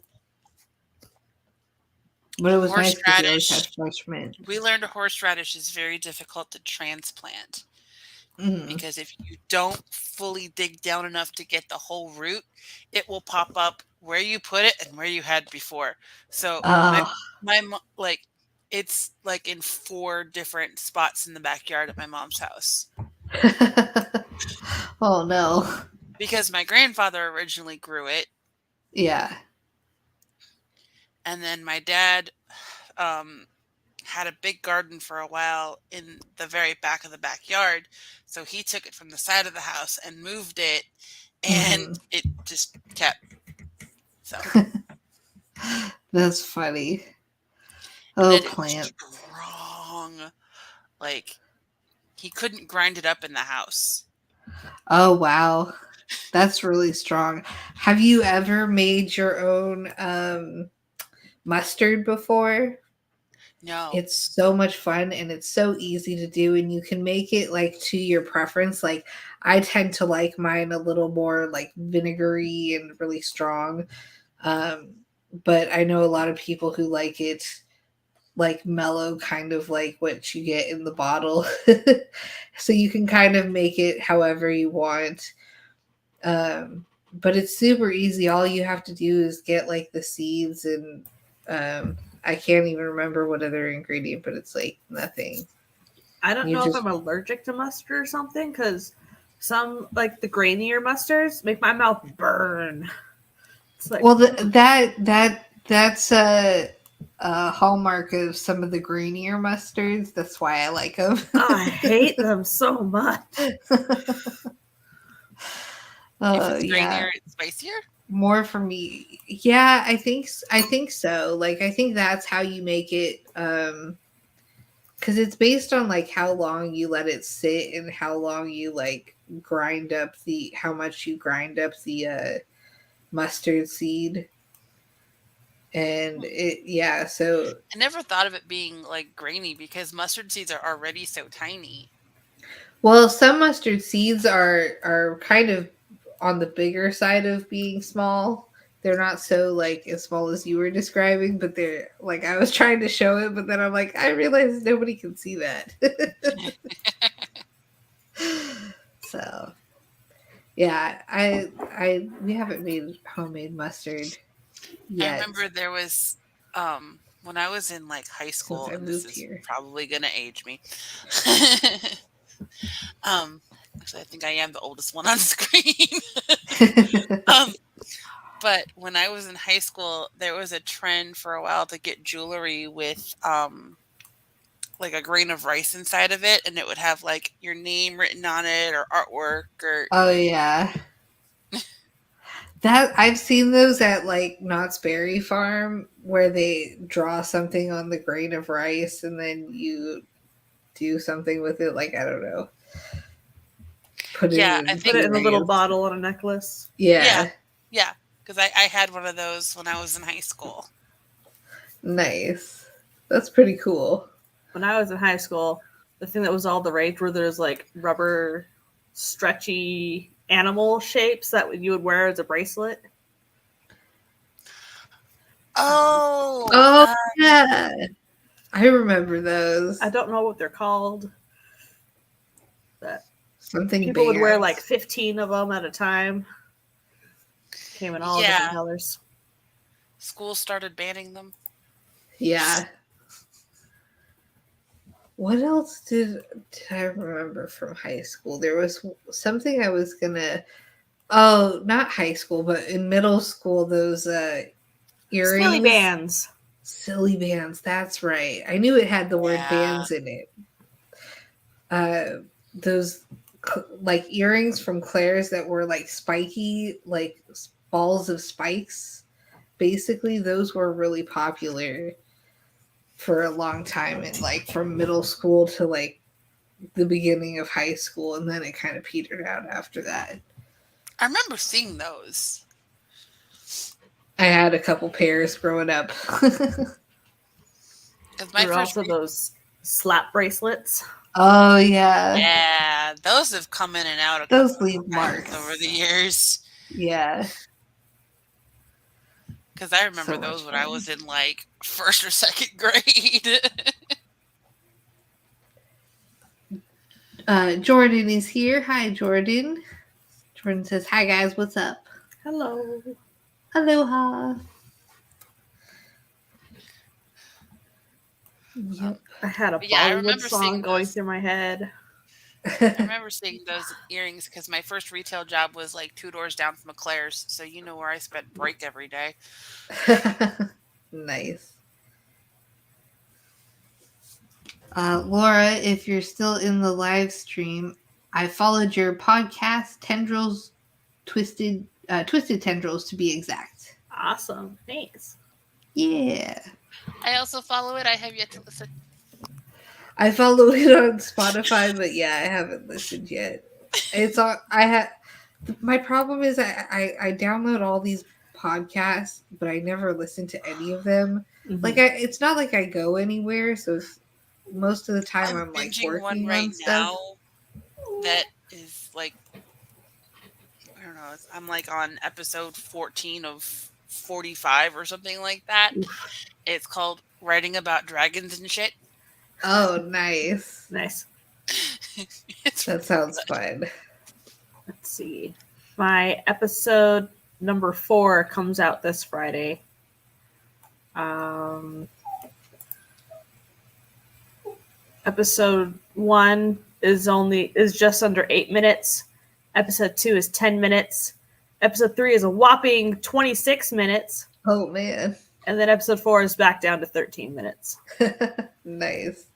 But it was nice because we always had horseradish. fresh mint. We learned a horseradish is very difficult to transplant Mm. because if you don't fully dig down enough to get the whole root, it will pop up where you put it and where you had before. So Oh. like it's like in 4 different spots in the backyard at my mom's house. Oh no. Because my grandfather originally grew it, Yeah. and then my dad had a big garden for a while in the very back of the backyard. So he took it from the side of the house and moved it, and Mhm. it just kept. So, That's funny. and Oh, then it was plants. strong. Like, he couldn't grind it up in the house. Oh, wow. That's really strong. Have you ever made your own mustard before? No. It's so much fun and it's so easy to do, and you can make it like to your preference. Like I tend to like mine a little more like vinegary and really strong. Um, but I know a lot of people who like it like mellow, kind of like what you get in the bottle. So you can kind of make it however you want. But it's super easy. All you have to do is get like the seeds and I can't even remember what other ingredient, but it's like nothing. I don't You know if just I'm allergic to mustard or something because some like the grainier mustards make my mouth burn. It's like, well that's a hallmark of some of the greenier mustards. That's why I like them. I hate them so much. If Oh it's yeah. grainier, it's spicier? More for me. Yeah, I think so. Like I think that's how you make it cuz it's based on like how long you let it sit and how long you like grind up the how much you grind up the mustard seed. And it yeah, so I never thought of it being like grainy because mustard seeds are already so tiny. well, some mustard seeds are kind of on the bigger side of being small. They're not so like as small as you were describing, but they're like I was trying to show it, but then I'm like I realized nobody can see that. So yeah, I we haven't made homemade mustard I yet remember there was when I was in like high since school, I and this moved is here. probably gonna age me. um Actually I think I am the oldest one on screen. um but when I was in high school, there was a trend for a while to get jewelry with like a grain of rice inside of it, and it would have like your name written on it or artwork or Oh yeah. That I've seen those at like Knott's Berry Farm where they draw something on the grain of rice and then you do something with it. Like I don't know, put it yeah, I in Put think it in a little jewelry. bottle on a necklace. yeah, Yeah, yeah, because I had one of those when I was in high school. nice. That's pretty cool. When I was in high school, the thing that was all the rage were there's like rubber, stretchy animal shapes that you would wear as a bracelet. Oh, Oh yeah, I remember those. I don't know what they're called, but Something people would wear bands. like 15 of them at a time. Came in all different yeah, colors. schools started banning them. Yeah. What else did I remember from high school? There was something I was gonna. Oh, not high school, but in middle school, those earrings. Silly bands. Silly bands. That's right. I knew it had the word Yeah. bands in it. Those like earrings from Claire's that were like spiky, like balls of spikes. Basically, those were really popular for a long time, and like from middle school to like the beginning of high school, and then it kind of petered out after that. I remember seeing those. I had a couple pairs growing up. 'Cause my There were first also those slap bracelets. Oh yeah, yeah, those have come in and out a those couple leave times marks. over the years. Yeah, Because I remember So much those when I fun. was in like first or second grade. Jordan is here. Hi, Jordan. Jordan says, "Hi guys, what's up?" Hello. Aloha. Yep. I had a But yeah, I Bollywood remember song seeing going those. through my head. I remember seeing those earrings because my first retail job was like 2 doors down from Claire's, so you know where I spent break every day. Nice. Laura, if you're still in the live stream, I followed your podcast, Tendrils, Twisted Tendrils to be exact. Awesome. Thanks. Yeah. I also follow it. I have yet to listen. I followed it on Spotify, but yeah, I haven't listened yet. It's on. My problem is I download all these podcasts, but I never listen to any of them. Mhm. Like it's not like I go anywhere, so most of the time I'm I'm like binging one working right on stuff. now that is like, I don't know. I'm like on episode 14 of 45 or something like that. It's called Writing About Dragons and Shit. Oh, nice. Nice. That sounds fun. Let's see. My episode number 4 comes out this Friday. Episode 1 is just under 8 minutes. Episode 2 is 10 minutes. Episode 3 is a whopping 26 minutes. Oh man. And then episode 4 is back down to 13 minutes. Nice.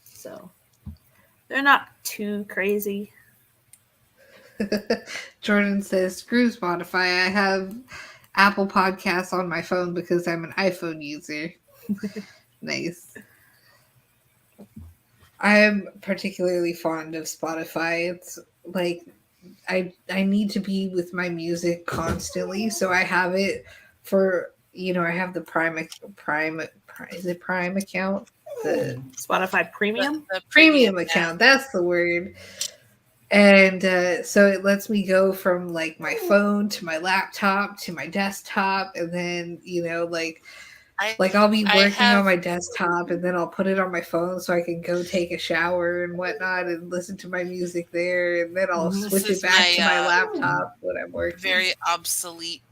So they're not too crazy. Jordan says, "Screw Spotify. I have Apple Podcasts on my phone because I'm an iPhone user." Nice. I am particularly fond of Spotify. It's like I need to be with my music constantly, so I have it for I have the Prime is it Prime account? The Spotify Premium? The premium account, that's the word. And so it lets me go from like my phone to my laptop to my desktop, and then I'll be working on my desktop and then I'll put it on my phone so I can go take a shower and whatnot and listen to my music there, and then I'll switch it back to my laptop when I'm working. Very obsolete,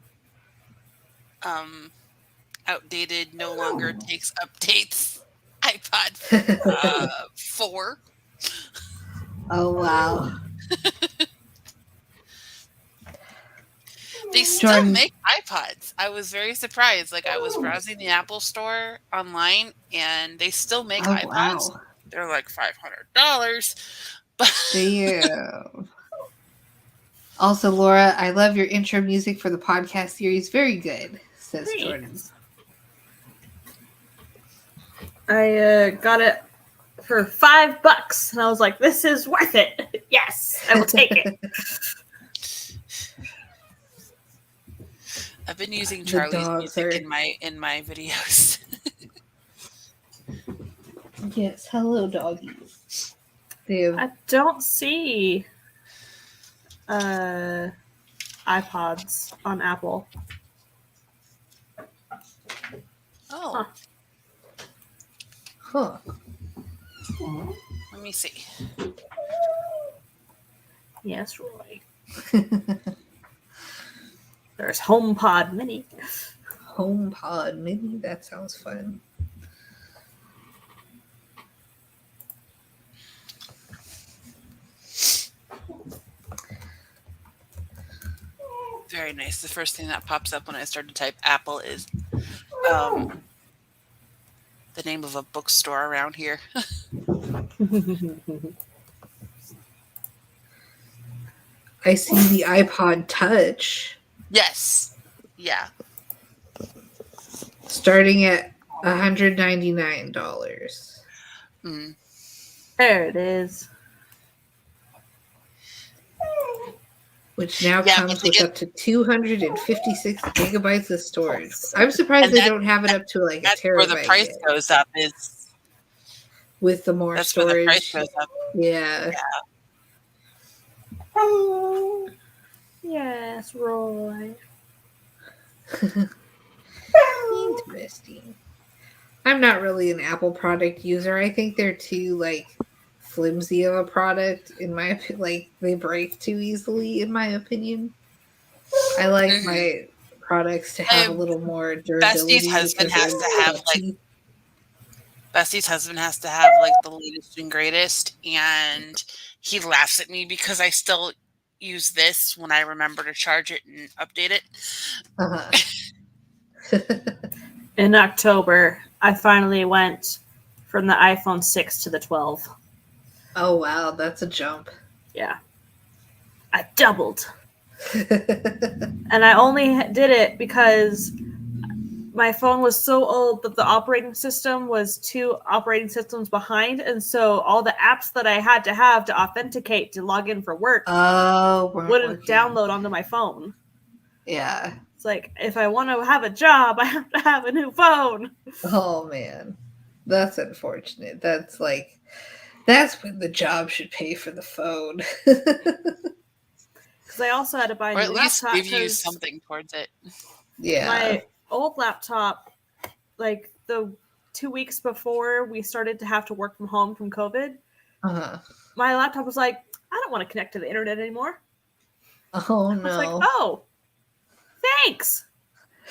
outdated, no longer takes updates iPod 4. Oh wow. They still make iPods. I was very surprised. Like, I was browsing the Apple Store online, and they still make iPods. Wow. They're like $500. Damn. Also, Laura, I love your intro music for the podcast series. Very good, says Jordan. I got it for $5, and I was like, "This is worth it." Yes, I will take it. I've been using Charlie's music in my videos. Yes, hello, doggies. I don't see iPods on Apple. Oh. Huh. Let me see. Yes, Roy. There's HomePod Mini. HomePod Mini? That sounds fun. Very nice. The first thing that pops up when I start to type Apple is the name of a bookstore around here. I see the iPod Touch. Yes. Yeah. Starting at $199. Mm. There it is. Which now comes with up to 256 gigabytes of storage. I'm surprised they don't have it up to like a terabyte. Where the price goes up is with the more storage. Where the price goes up. Yeah. Yes, Roy. Interesting. I'm not really an Apple product user. I think they're too like flimsy of a product in my opinion. Like they break too easily in my opinion. I like Mhm. my products to have a My little more Bestie's durability husband because they're has to have like puffy. the latest and greatest, and he laughs at me because I still use this when I remember to charge it and update it. Uh-huh. In October, I finally went from the iPhone 6 to the 12. Oh wow, that's a jump. Yeah. I doubled. And I only did it because my phone was so old that the operating system was 2 operating systems behind, and so all the apps that I had to have to authenticate to log in for work Oh, weren't wouldn't working. download onto my phone. Yeah. It's like, if I want to have a job, I have to have a new phone. Oh man, that's unfortunate. That's when the job should pay for the phone. Because I also had to buy a Or new at least laptop give you because something towards it. Yeah. my old laptop, like the 2 weeks before we started to have to work from home from COVID, Uh-huh. my laptop was like, I don't want to connect to the internet anymore. Oh I was like, no. oh, thanks.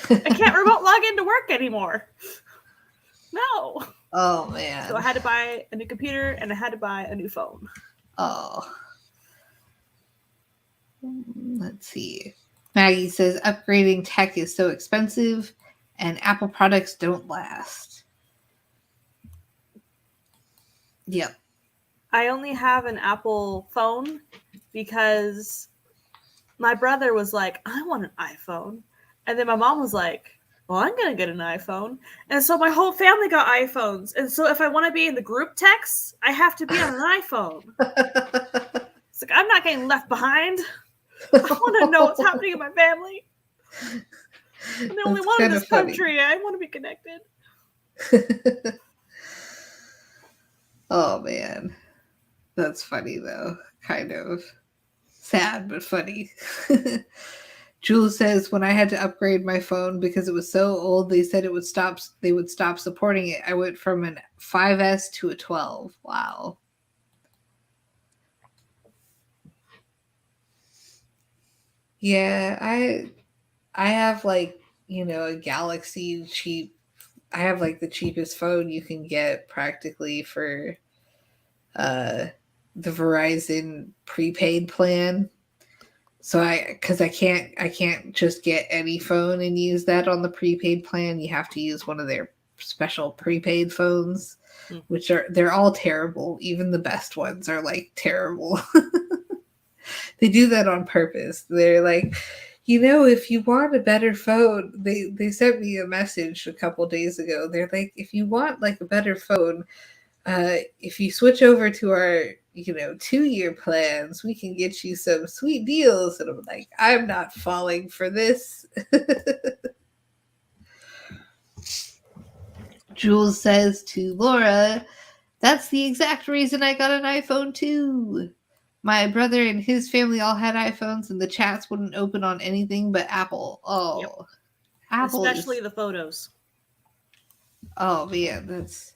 I can't remote log into work anymore. No. Oh So I man. had to buy a new computer and I had to buy a new phone. Oh. Let's see. Maggie says upgrading tech is so expensive and Apple products don't last. Yep. I only have an Apple phone because my brother was like, I want an iPhone. And then my mom was like, well, I'm going to get an iPhone. And so my whole family got iPhones. And so if I want to be in the group texts, I have to be on an iPhone. It's like, I'm not getting left behind. I want to know what's happening in my family. I'm the only That's one in kinda this funny. country. I want to be connected. Oh man. That's funny though. Kind of sad but funny. Jules says when I had to upgrade my phone because it was so old, they said they would stop supporting it. I went from an 5S to a 12. Wow. Yeah, I have like, a Galaxy cheap. I have like the cheapest phone you can get practically for uh the Verizon prepaid plan. So cuz I can't just get any phone and use that on the prepaid plan. You have to use one of their special prepaid phones, which they're all terrible. Even the best ones are like terrible. They do that on purpose. They're like, if you want a better phone, they sent me a message a couple days ago. They're like, if you want like a better phone, if you switch over to our 2-year plans, we can get you some sweet deals. And I'm like, I'm not falling for this. Jules says to Laura, that's the exact reason I got an iPhone too. My brother and his family all had iPhones, and the chats wouldn't open on anything but Apple. Oh, Yep. Apple Especially is. the photos. Oh man, that's.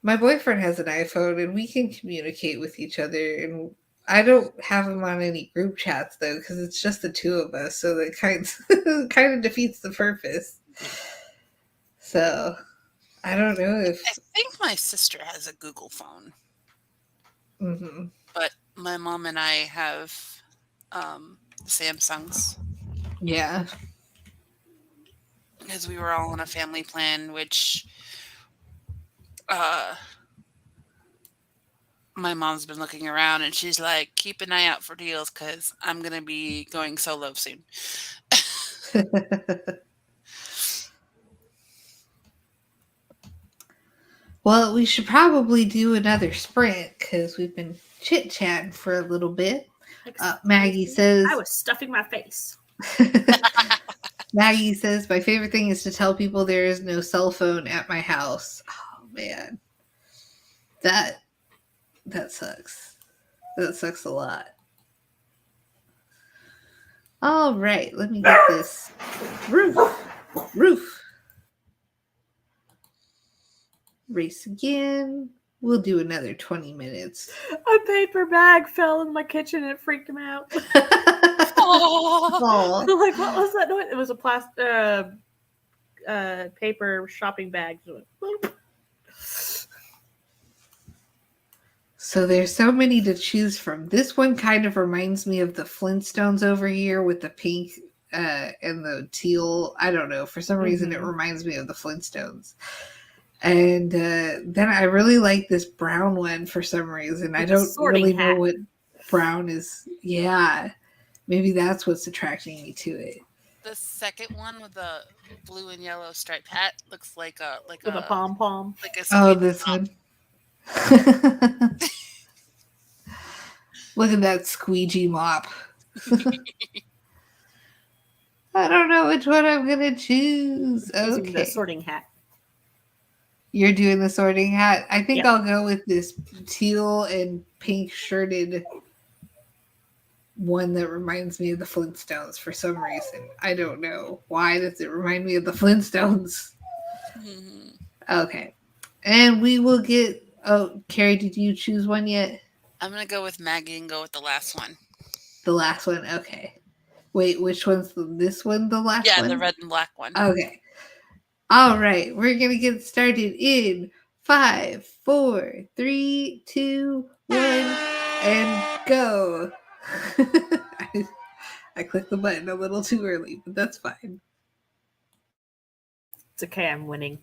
My boyfriend has an iPhone, and we can communicate with each other. And I don't have him on any group chats though, because it's just the two of us. So that kind of defeats the purpose. So I don't know I if. think my sister has a Google phone, Mm-hmm. but my mom and I have Samsungs Yeah. because we were all on a family plan, which uh, my mom's been looking around and she's like, keep an eye out for deals because I'm going to be going solo soon. Well, we should probably do another sprint because we've been chit chatting for a little bit. Maggie says, I was stuffing my face. Maggie says, my favorite thing is to tell people there is no cell phone at my house. Oh man, that sucks. That sucks a lot. All right, let me get this roof. Race again. We'll do another 20 minutes. A paper bag fell in my kitchen and it freaked him out. Oh, Aw. Like, what was that noise? It was a plastic, paper shopping bag. So there's so many to choose from. This one kind of reminds me of the Flintstones over here with the pink and the teal. I don't know. For some reason, it Mhm. reminds me of the Flintstones. And then I really like this brown one for some reason. I With the don't sorting really know hat. what brown is. Yeah, maybe that's what's attracting me to it. the second one with the blue and yellow striped hat looks like a With a pom pom. Oh, squeeze this top. one. Look at that squeegee mop. I don't know which one I'm gonna choose. Using the Okay. sorting hat. You're doing the sorting hat. I think Yeah. I'll go with this teal and pink shirted one that reminds me of the Flintstones for some reason. I don't know. Why does it remind me of the Flintstones? Mhm. Okay. And we will get. Oh, Carrie, did you choose one yet? I'm gonna go with Maggie and go with the last one. The last one? Okay. Wait, which one's this one? The last Yeah, one? the red and black one. Okay. All right. We're going to get started in 5, 4, 3, 2, 1, and go. I clicked the button a little too early, but that's fine. It's okay, I'm winning.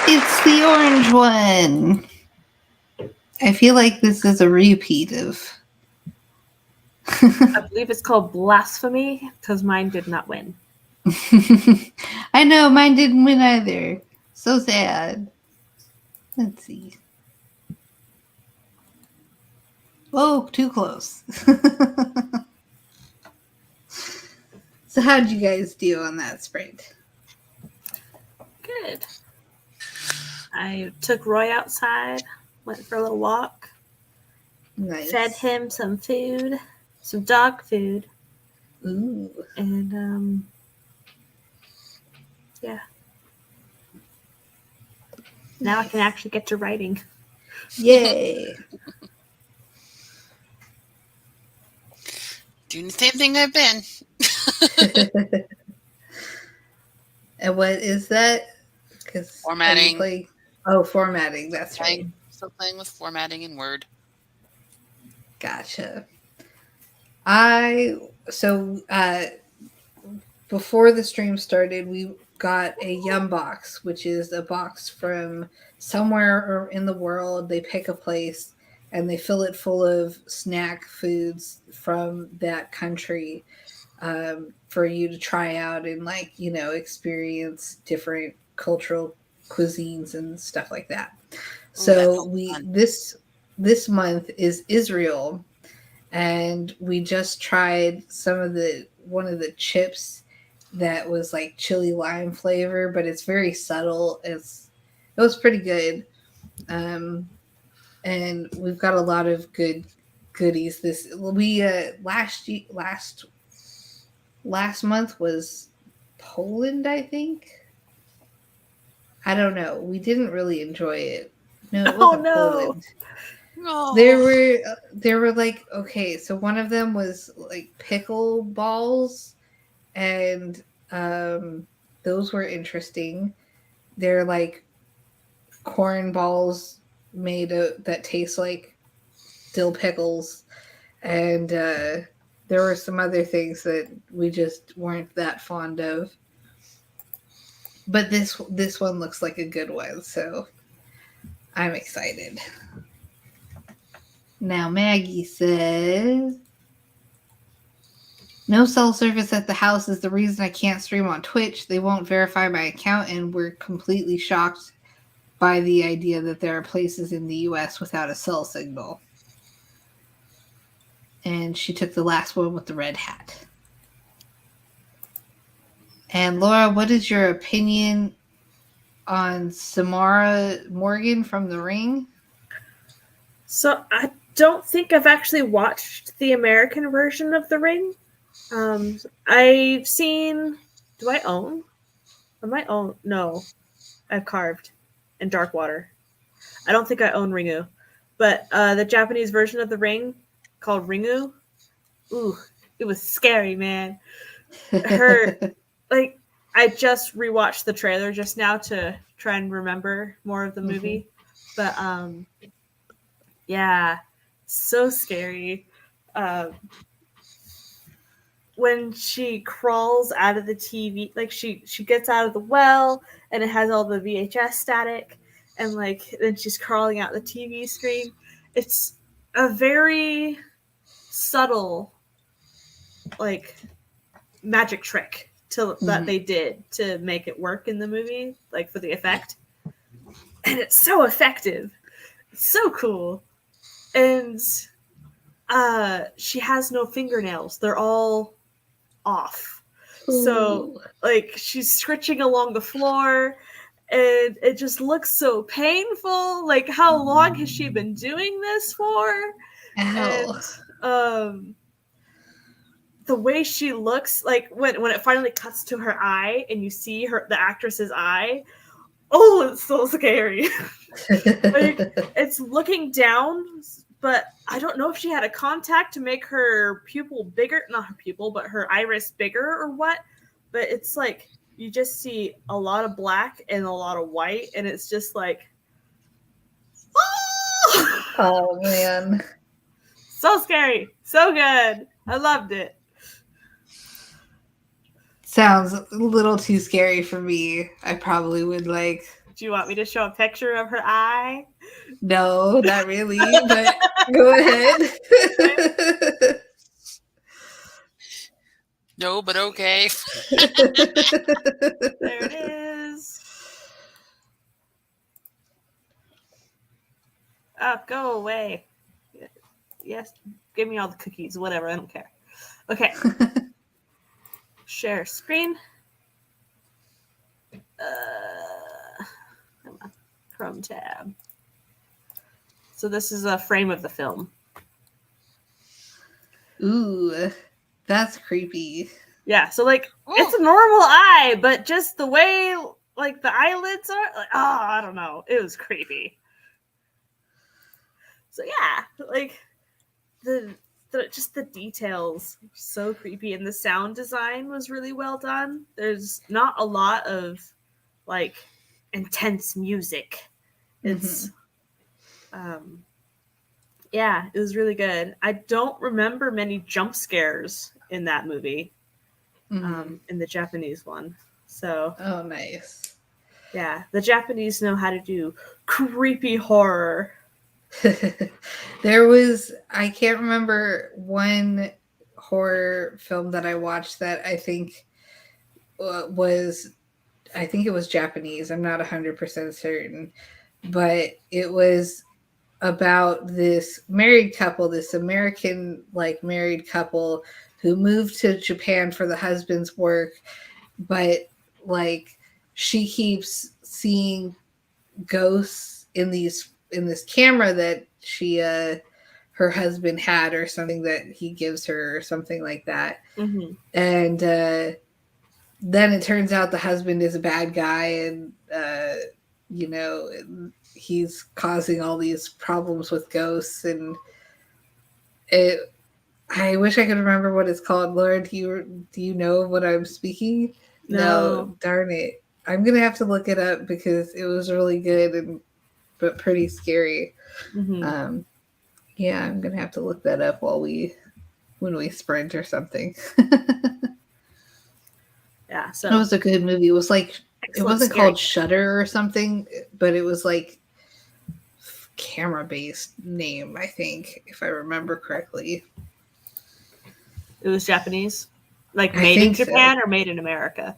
It's the orange one. I feel like this is a repeat of. I believe it's called Blasphemy because mine did not win. I know, mine didn't win either. So sad. Let's see. Oh, too close. So how'd you guys do on that sprint? Good. I took Roy outside, went for a little walk, Nice. fed him some food, some dog food, Ooh. and yeah. Now I can actually get to writing. Yay. Doing the same thing I've been. And what is that? Because Formatting. Formatting. That's right. Still playing with formatting in Word. Gotcha. Before the stream started, we got a Yum box, which is a box from somewhere in the world. They pick a place and they fill it full of snack foods from that country for you to try out and experience different cultural cuisines and stuff like that. So this month is Israel, and we just tried one of the chips that was like chili lime flavor, but it's very subtle. It was pretty good. And we've got a lot of good goodies. Last month was Poland, I think. I don't know. We didn't really enjoy it. No, it wasn't Poland. Oh. There were like, okay, so one of them was like pickle balls, and those were interesting. They're like corn balls that taste like dill pickles, and there were some other things that we just weren't that fond of. But this one looks like a good one, so I'm excited. Now Maggie says, no cell service at the house is the reason I can't stream on Twitch. They won't verify my account, and we're completely shocked by the idea that there are places in the US without a cell signal. And she took the last one with the red hat. And Laura, what is your opinion on Samara Morgan from The Ring? So I don't think I've actually watched the American version of The Ring. I've seen. Do I own? I might own. No, I've carved in Darkwater. I don't think I own Ringu, but the Japanese version of The Ring called Ringu. Ooh, it was scary, man. Like, I just rewatched the trailer just now to try and remember more of the movie, but yeah, so scary. When she crawls out of the TV, like she gets out of the well and it has all the VHS static, and like then she's crawling out the TV screen. It's a very subtle like magic trick that they did to make it work in the movie, like for the effect. And it's so effective. It's so cool. And she has no fingernails. They're all off. Ooh. So like she's scritching along the floor and it just looks so painful. Like, how long has she been doing this for? Ow. And the way she looks, like when it finally cuts to her eye and you see the actress's eye, oh, it's so scary. Like, it's looking down, but I don't know if she had a contact to make her pupil bigger, not her pupil, but her iris bigger or what. But it's like you just see a lot of black and a lot of white, and it's just like, oh man, so scary, so good. I loved it. Sounds a little too scary for me. I probably would like Do you want me to show a picture of her eye? No, not really, but go ahead. No, but okay. There it is. Oh, go away. Yes, give me all the cookies, whatever, I don't care. Okay. Share screen. Come on. Chrome tab. So this is a frame of the film. Ooh, that's creepy. Yeah, so like it's a normal eye, but just the way like the eyelids are, like, oh, I don't know, it was creepy. So yeah, like the just the details were so creepy, and the sound design was really well done. There's not a lot of like intense music. It's yeah, it was really good. I don't remember many jump scares in that movie. In the Japanese one. So oh, nice. Yeah, the Japanese know how to do creepy horror. There was, I can't remember one horror film that I watched that I think was, I think it was Japanese. I'm not 100% certain, but it was about this married couple, this American like married couple who moved to Japan for the husband's work, but like she keeps seeing ghosts in this camera that she her husband had, or something that he gives her, or something like that. And then it turns out the husband is a bad guy, and you know, he's causing all these problems with ghosts. And I wish I could remember what it's called. Laura, do you know what I'm speaking? No, darn it. I'm gonna have to look it up because it was really good but pretty scary. Yeah, I'm gonna have to look that up when we sprint or something. Yeah, so it was a good movie. It was like, it wasn't scary. called Shutter or something, but it was like camera based name, I think, if I remember correctly. It was Japanese, like made in Japan or made in America.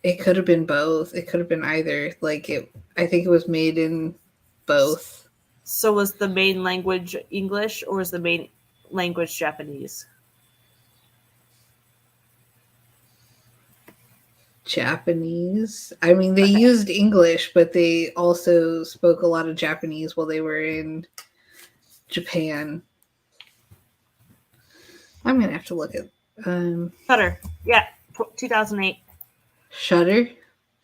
It could have been both. It could have been either. Like I think it was made in both. So was the main language English, or was the main language Japanese? Japanese. I mean, they used English, but they also spoke a lot of Japanese while they were in Japan. I'm gonna have to look at Shutter. Yeah, 2008. Shutter?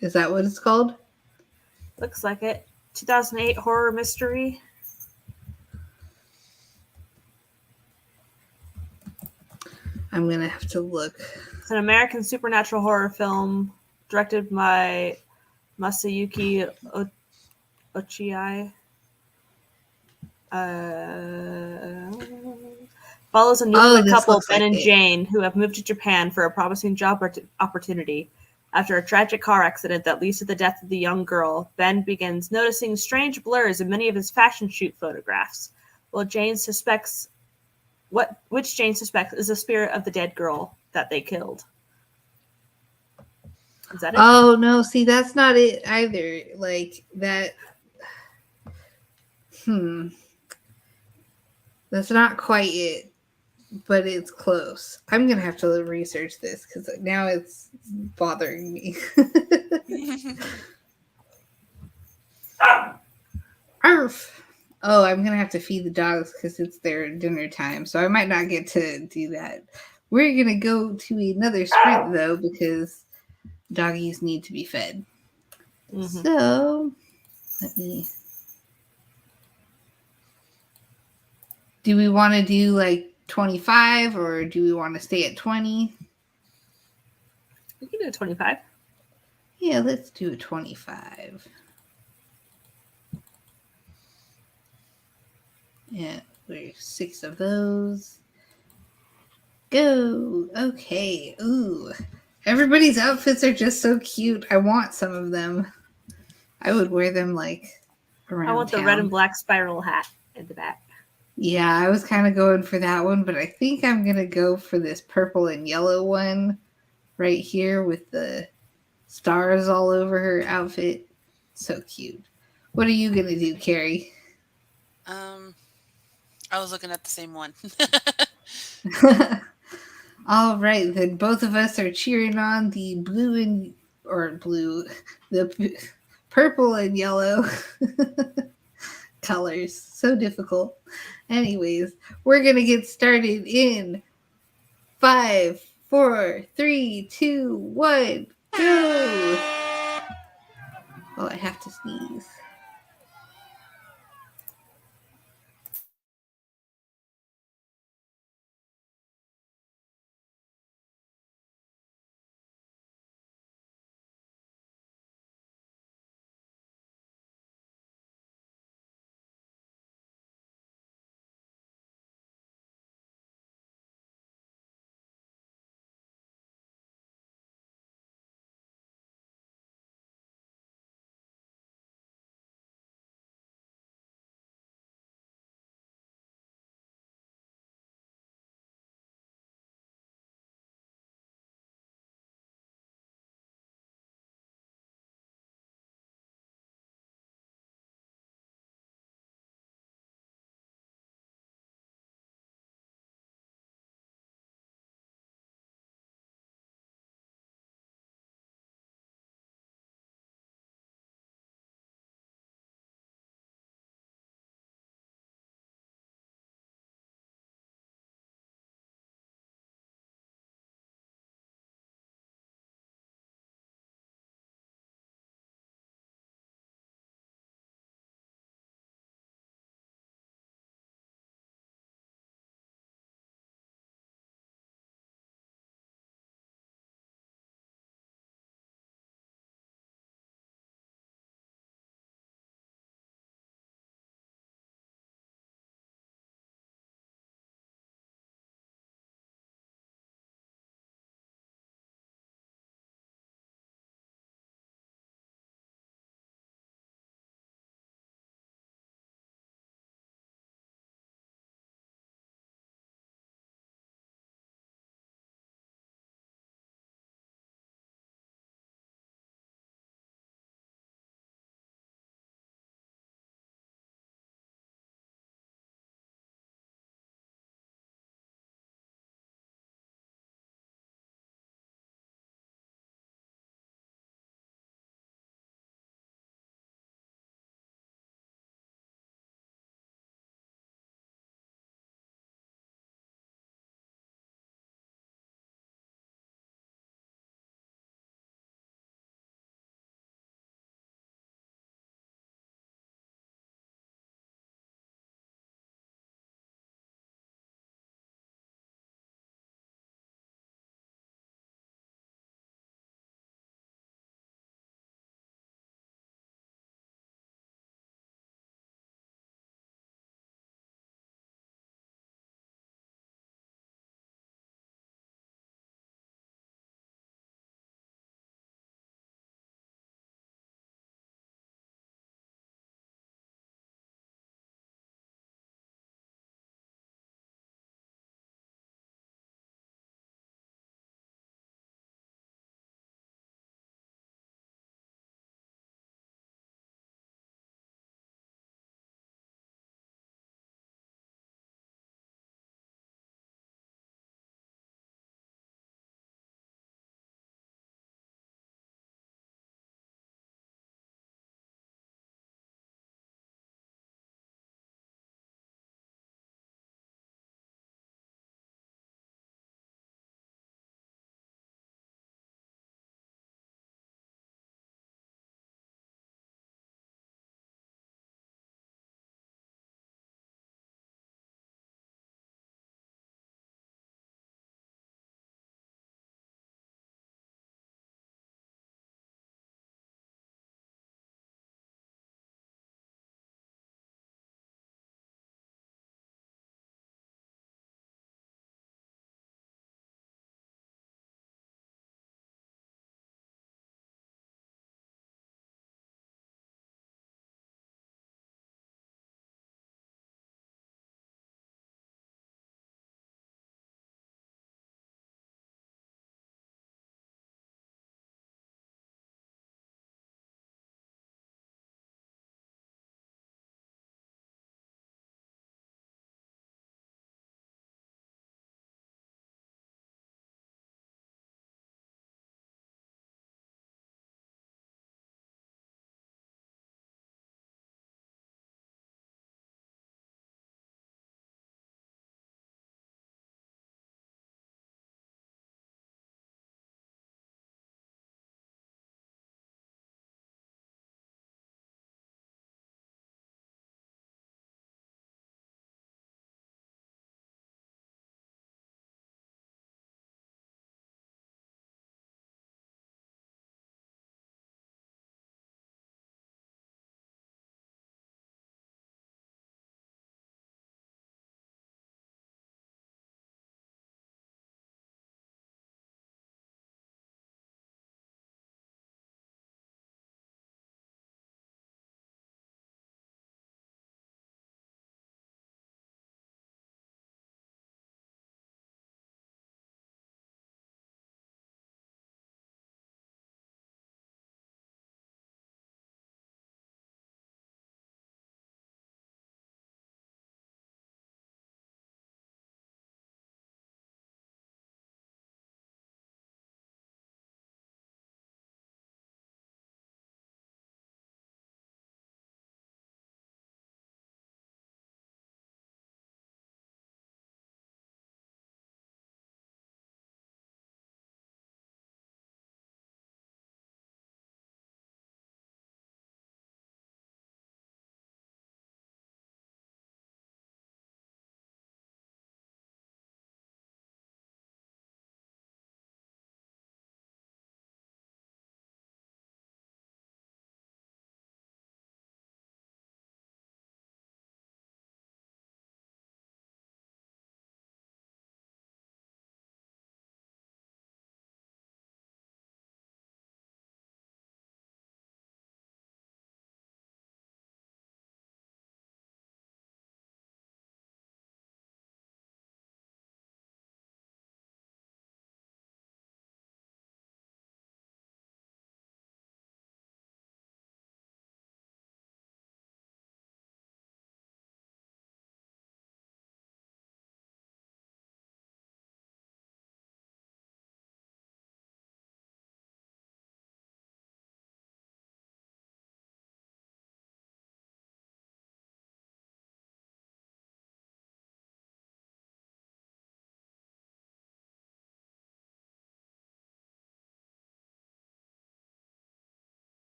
Is that what it's called? Looks like it. 2008 horror mystery. I'm gonna have to look. It's an American supernatural horror film directed by Masayuki Ochiai. Follows a newlywed couple, Ben and Jane, who have moved to Japan for a promising job opportunity. After a tragic car accident that leads to the death of the young girl, Ben begins noticing strange blurs in many of his fashion shoot photographs, which Jane suspects is the spirit of the dead girl that they killed. Is that it? Oh, no, see, that's not it either. Like, that... That's not quite it, but it's close. I'm going to have to research this because now it's bothering me. Arf! Oh, I'm going to have to feed the dogs because it's their dinner time, so I might not get to do that. We're going to go to another sprint, though, because doggies need to be fed. So, let me... Do we want to do like 25 or do we want to stay at 20? We can do a 25. Yeah, let's do a 25. Yeah, there's 6 of those. Go. Okay. Ooh. Everybody's outfits are just so cute. I want some of them. I would wear them like around I want the town. red and black spiral hat in the back. Yeah, I was kind of going for that one, but I think I'm going to go for this purple and yellow one right here with the stars all over her outfit. So cute. What are you going to do, Carrie? I was looking at the same one. All right, then both of us are cheering on the purple and yellow colors. So difficult. Anyways, we're going to get started in 5, 4, 3, 2, 1, go! Oh, I have to sneeze.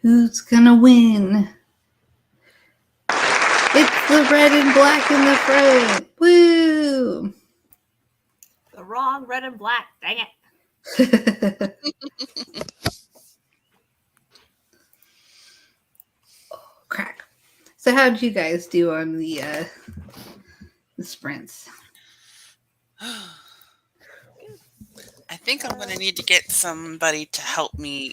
Who's gonna win? It's the red and black in the front. Woo! The wrong red and black. Dang it. Crack. So how'd you guys do on the sprints? I think I'm going to need to get somebody to help me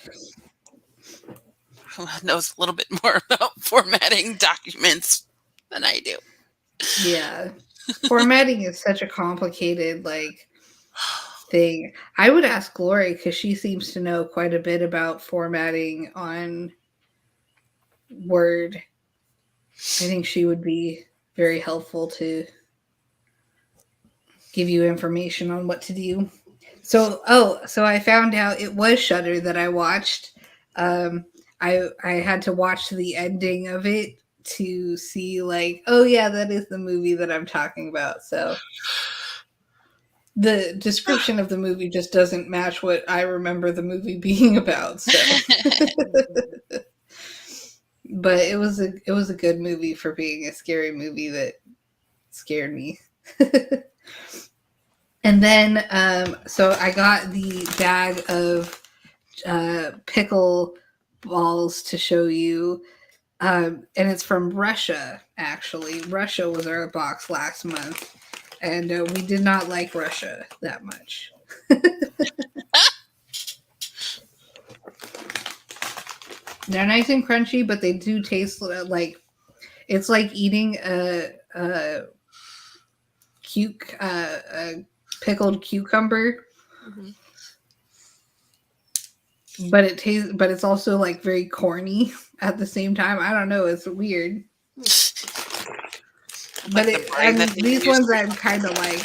who knows a little bit more about formatting documents than I do. Yeah. Formatting is such a complicated thing. I would ask Glory because she seems to know quite a bit about formatting on Word. I think she would be very helpful to give you information on what to do. So I found out it was Shudder that I watched. I had to watch the ending of it to see oh yeah, that is the movie that I'm talking about. So the description of the movie just doesn't match what I remember the movie being about. So but it was a good movie for being a scary movie that scared me. And then so I got the bag of pickle balls to show you, and it's from Russia. Actually, Russia was our box last month, and we did not like Russia that much. They're nice and crunchy, but they do taste like it's like eating a pickled cucumber. Mm-hmm. But it's also very corny at the same time. I don't know, it's weird. But these ones I'm kind of like.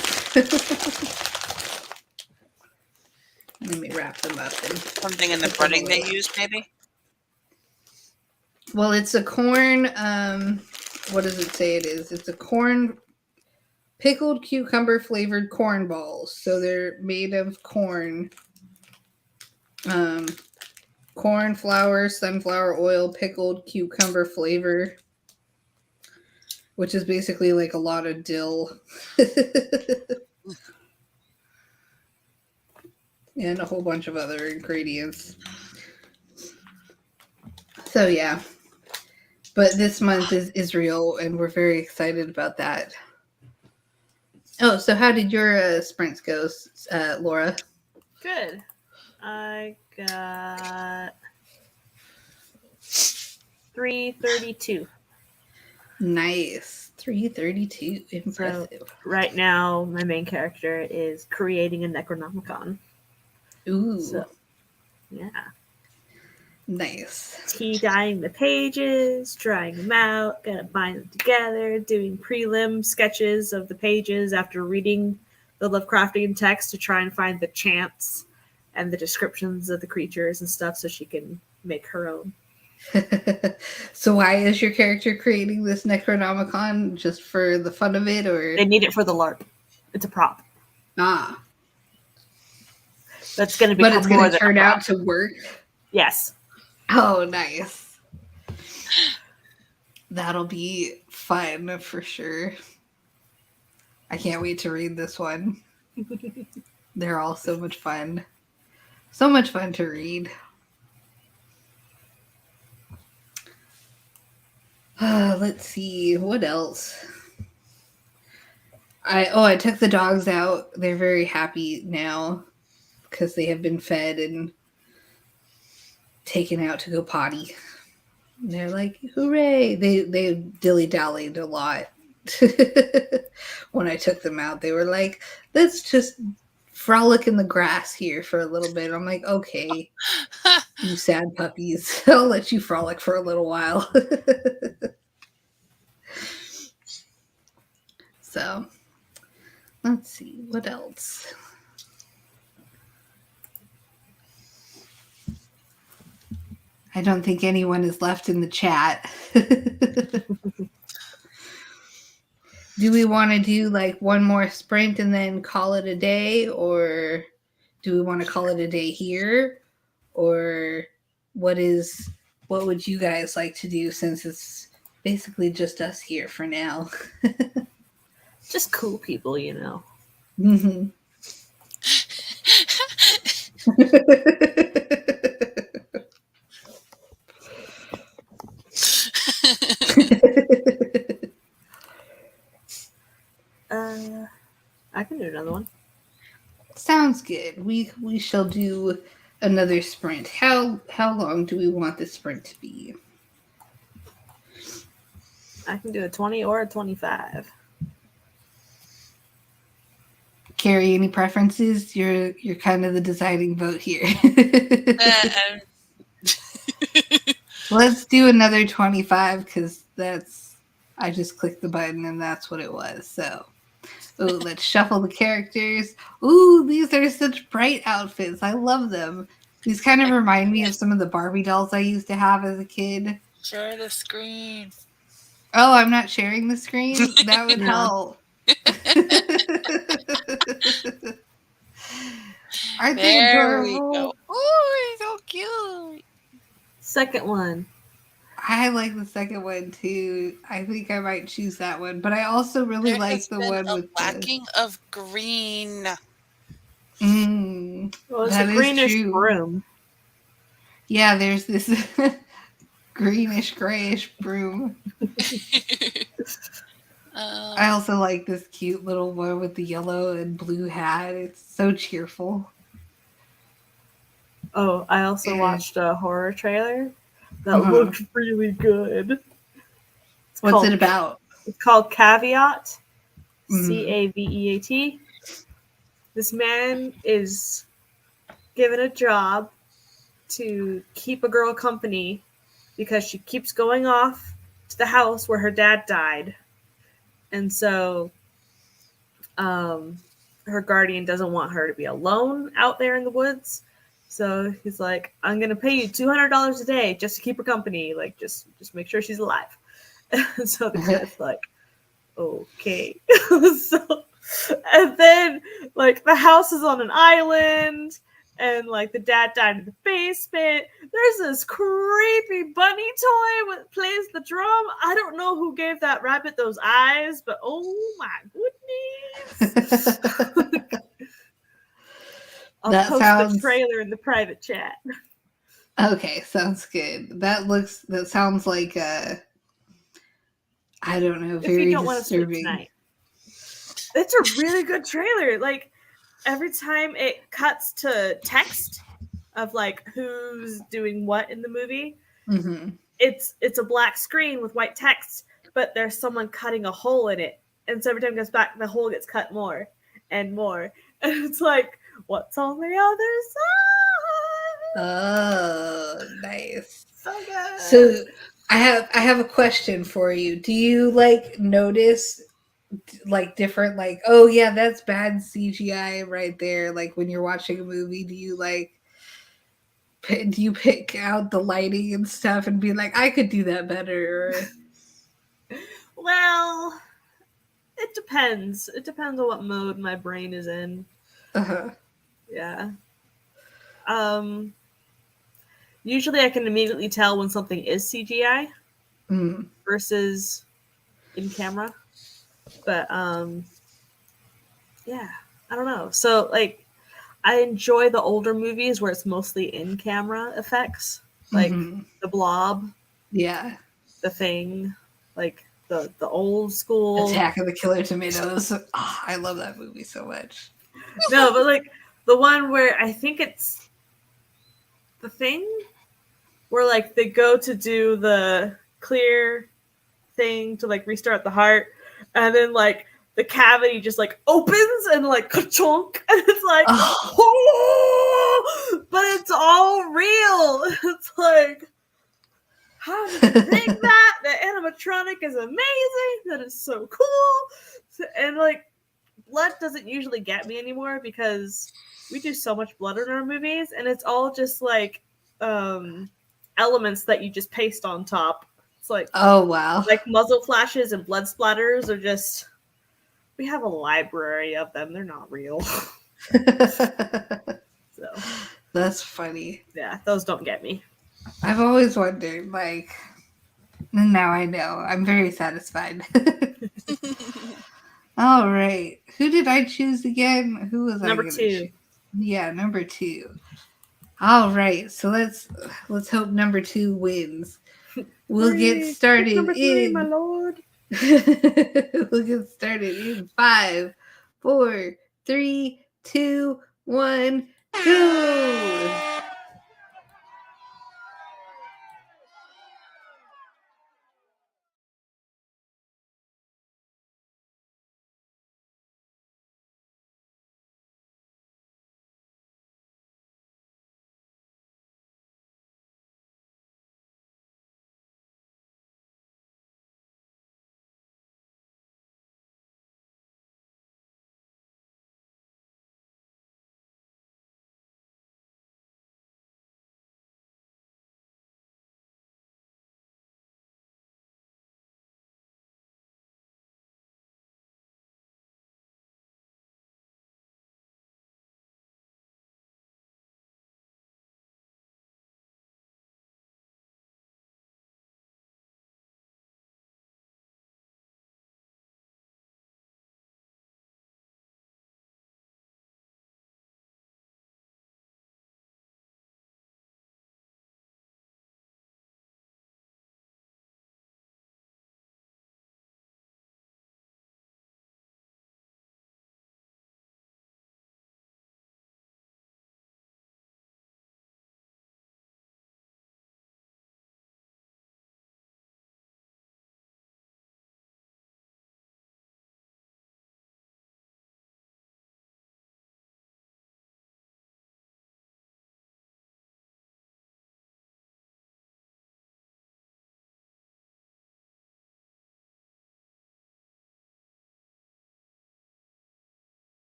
Let me wrap them up. Something in the breading they use, maybe? Well, it's a corn. What does it say it is? It's a corn, pickled cucumber flavored corn balls. So they're made of corn. Corn flour, sunflower oil, pickled cucumber flavor, which is basically a lot of dill. And a whole bunch of other ingredients. So yeah. But this month is Israel, and we're very excited about that. Oh, so how did your sprints go, Laura? Good. I got 332. Nice. 332. Impressive. So right now, my main character is creating a Necronomicon. Ooh. So, yeah. Nice. Tea-dyeing the pages, drying them out, gonna bind them together, doing prelim sketches of the pages after reading the Lovecraftian text to try and find the chants and the descriptions of the creatures and stuff so she can make her own. So why is your character creating this Necronomicon? Just for the fun of it, or They need it for the LARP. It's a prop. Ah. That's going to become but it's going to turn out to work. Yes. Oh, nice. That'll be fun for sure. I can't wait to read this one. They're all so much fun. So much fun to read. Let's see. What else? I took the dogs out. They're very happy now because they have been fed and taken out to go potty. And they're like, hooray. They dilly-dallied a lot. When I took them out, they were like, let's just frolic in the grass here for a little bit. I'm like, okay, you sad puppies. I'll let you frolic for a little while. So, let's see, what else? I don't think anyone is left in the chat. Do we want to do one more sprint and then call it a day, or do we want to call it a day here, or what is what would you guys like to do since it's basically just us here for now? Just cool people, you know. Mm-hmm. I can do another one. Sounds good. We shall do another sprint. How long do we want the sprint to be? I can do a 20 or a 25. Carrie, any preferences? You're kind of the deciding vote here. Let's do another 25 because I just clicked the button and that's what it was. So, let's shuffle the characters. Ooh, these are such bright outfits. I love them. These kind of remind me of some of the Barbie dolls I used to have as a kid. Share the screen. Oh, I'm not sharing the screen? That would No. help. Aren't they There we adorable? go. Oh, so cute. Second one. I like the second one too. I think I might choose that one, but I also really There like has the been one a with lacking of green. Well, it's that a is greenish true. broom. Yeah, there's this greenish grayish broom. I also like this cute little one with the yellow and blue hat. It's so cheerful. Oh, I also watched a horror trailer that Uh-huh. looked really good. What's it about? It's called Caveat. Mm. Caveat. This man is given a job to keep a girl company because she keeps going off to the house where her dad died. And so her guardian doesn't want her to be alone out there in the woods. So he's like, I'm going to pay you $200 a day just to keep her company. Like, just make sure she's alive. And so the guy's like, okay. So, and then, like, the house is on an island, and, like, the dad died in the basement. There's this creepy bunny toy that plays the drum. I don't know who gave that rabbit those eyes, but oh my goodness. I'll post the trailer in the private chat. Okay, sounds good. That sounds like I don't know, very if you don't want to sleep disturbing. tonight. It's a really good trailer. Like, every time it cuts to text of like who's doing what in the movie, it's a black screen with white text, but there's someone cutting a hole in it, and so every time it goes back, the hole gets cut more and more, and it's like, what's on the other side? Oh, nice. So good. So I have a question for you. Do you like notice like different, like, oh yeah, that's bad CGI right there, like when you're watching a movie? Do you pick out the lighting and stuff and be like, I could do that better? Or... Well, it depends. It depends on what mode my brain is in. Yeah. Usually I can immediately tell when something is CGI versus in camera. But yeah, I don't know. So, like, I enjoy the older movies where it's mostly in camera effects, like The Blob, yeah, The Thing, like the old school Attack of the Killer Tomatoes. Oh, I love that movie so much. No, but like the one where I think it's The Thing, where like they go to do the clear thing to like restart the heart, and then like the cavity just like opens and like ka-chunk, and it's like, oh, but it's all real. It's like, how did you think that? The animatronic is amazing. That is so cool. And like, blood doesn't usually get me anymore because we do so much blood in our movies, and it's all just like elements that you just paste on top. It's like, oh wow, like muzzle flashes and blood splatters are just, we have a library of them. They're not real. So that's funny. yeah, those don't get me. I've always wondered, like, and now I know. I'm very satisfied. All right. Who did I choose again? Who was I Number going to 2. choose? Yeah, number 2. All right. So let's hope number 2 wins. We'll get Pick started number 3, my in lord. we'll get started in 5, 4, 3, 2, 1, go.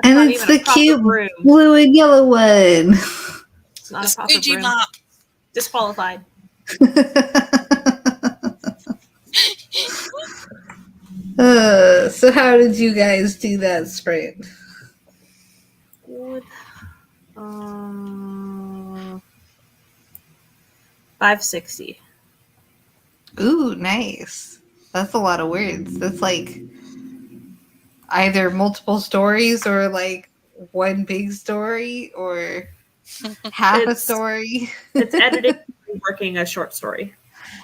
And not it's even a the proper cute broom. blue and yellow one. It's not The a proper squeegee broom. mop. Disqualified. So how did you guys do that sprint? Good. 560. Ooh, nice. That's a lot of words. That's like either multiple stories or like one big story or half a It's story. it's editing and working a short story.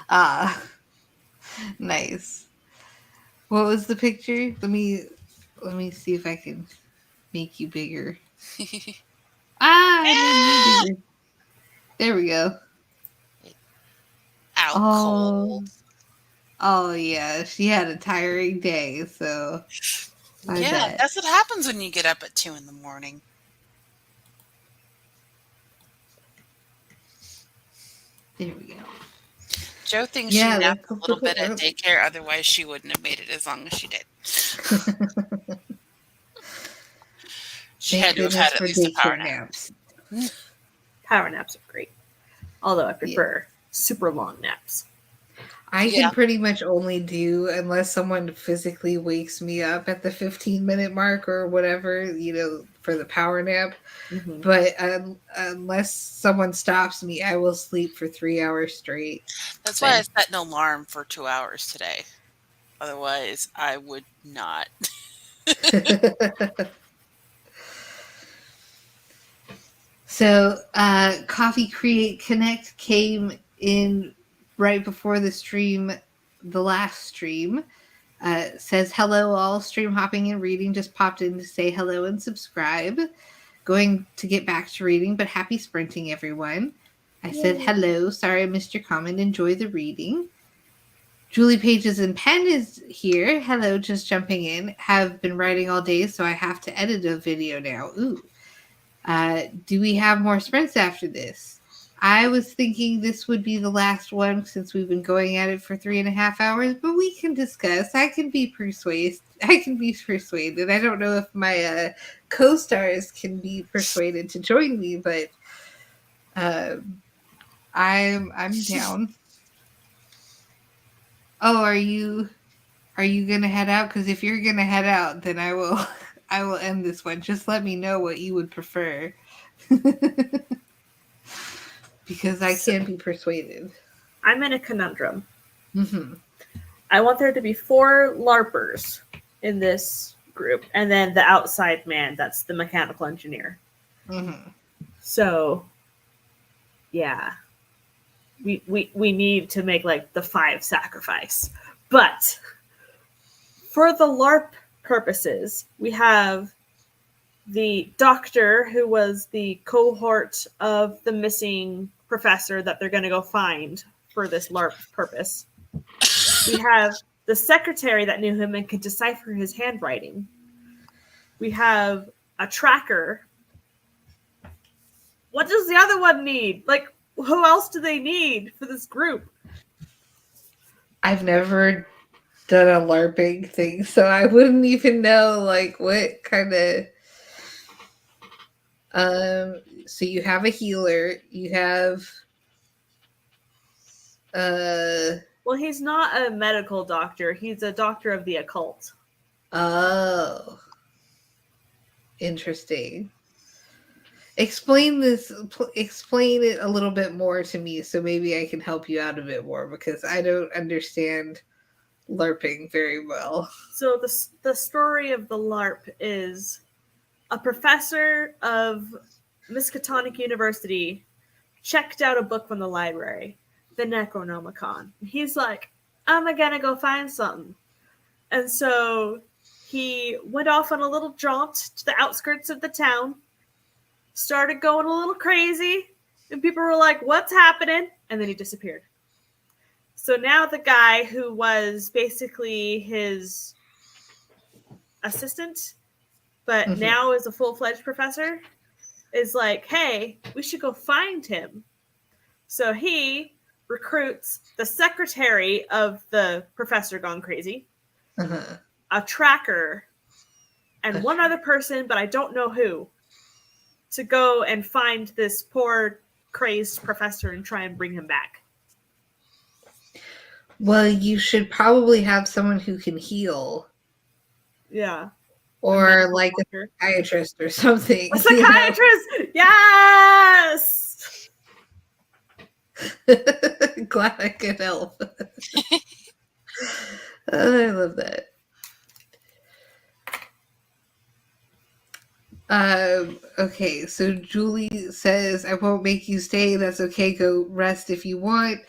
Ah, nice. What was the picture? Let me see if I can make you bigger. I made me bigger. There we go. Out Oh, cold. oh yeah. She had a tiring day, so I Yeah, bet. that's what happens when you get up at 2 in the morning. There we go. Joe thinks she Yeah, napped that's a a little little bit at early. daycare, otherwise she wouldn't have made it as long as she did. She Thank had to have had goodness at for least a power daycare nap. naps. Power naps are great. Although I Yeah. prefer super long naps. I Yeah. can pretty much only do unless someone physically wakes me up at the 15-minute mark or whatever, for the power nap. Mhm. But unless someone stops me, I will sleep for 3 hours straight. That's why I Same. set an alarm for 2 hours today. Otherwise, I would not. So, Coffee Create Connect came in right before the last stream. Says, hello, all. Stream hopping and reading. Just popped in to say hello and subscribe. Going to get back to reading, but happy sprinting, everyone. I said, hello. Sorry I missed your comment. Enjoy the reading. Julie Pages and Pen is here. Hello, just jumping in. Have been writing all day, so I have to edit a video now. Ooh. Do we have more sprints after this? I was thinking this would be the last one since we've been going at it for 3.5 hours, but we can discuss. I can be persuaded. I don't know if my co-stars can be persuaded to join me, but I'm down. Oh, are you gonna head out? Because if you're gonna head out, then I will I will end this one. Just let me know what you would prefer. Because I can't be persuaded. I'm in a conundrum. Mm-hmm. I want there to be 4 LARPers in this group, and then the outside man, that's the mechanical engineer. Mm-hmm. So, yeah. We need to make like the 5 sacrifice. But for the LARP purposes, we have the doctor who was the cohort of the missing professor that they're going to go find for this LARP purpose. We have the secretary that knew him and could decipher his handwriting. We have a tracker. What does the other one need? Like, who else do they need for this group? I've never done a LARPing thing, so I wouldn't even know like what kind of so you have a healer, you have Well, he's not a medical doctor. He's a doctor of the occult. oh, interesting. Explain it a little bit more to me so maybe I can help you out a bit more because I don't understand LARPing very well. So the story of the LARP is a professor of Miskatonic University checked out a book from the library, the Necronomicon. He's like, I'm gonna go find something. And so he went off on a little jaunt to the outskirts of the town, started going a little crazy, and people were like, what's happening? And then he disappeared. So now the guy who was basically his assistant, but now is a full-fledged professor, is like, hey, we should go find him. So he recruits the secretary of the professor gone crazy, Uh-huh. a tracker, and one other person, but I don't know who, to go and find this poor crazed professor and try and bring him back. Well, you should probably have someone who can heal, Yeah. or like a Doctor. psychiatrist or something. A psychiatrist! Yes! Glad I could help. I love that. Okay, so Julie says, I won't make you stay. That's okay. Go rest if you want.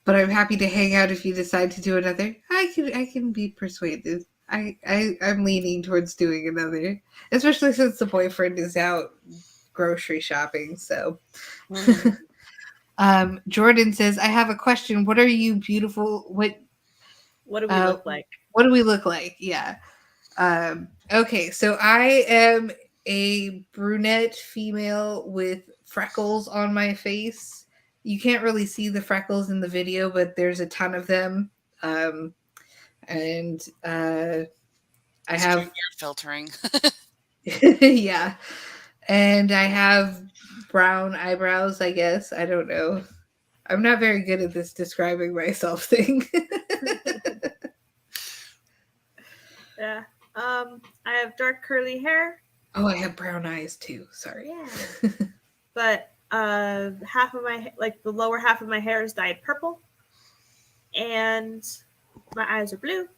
But I'm happy to hang out if you decide to do another. I can be persuaded. I'm leaning towards doing another. Especially since the boyfriend is out grocery shopping, so Jordan says, I have a question. What are you beautiful What do we look like? What do we look like? Yeah. Okay, so I am a brunette female with freckles on my face. You can't really see the freckles in the video, but there's a ton of them. And I have Air filtering. yeah. And I have brown eyebrows, I guess. I don't know. I'm not very good at this describing myself thing. Yeah. I have dark curly hair. Oh, I have brown eyes too. Sorry. Yeah. But half of my, like the lower half of my hair is dyed purple. And my eyes are blue.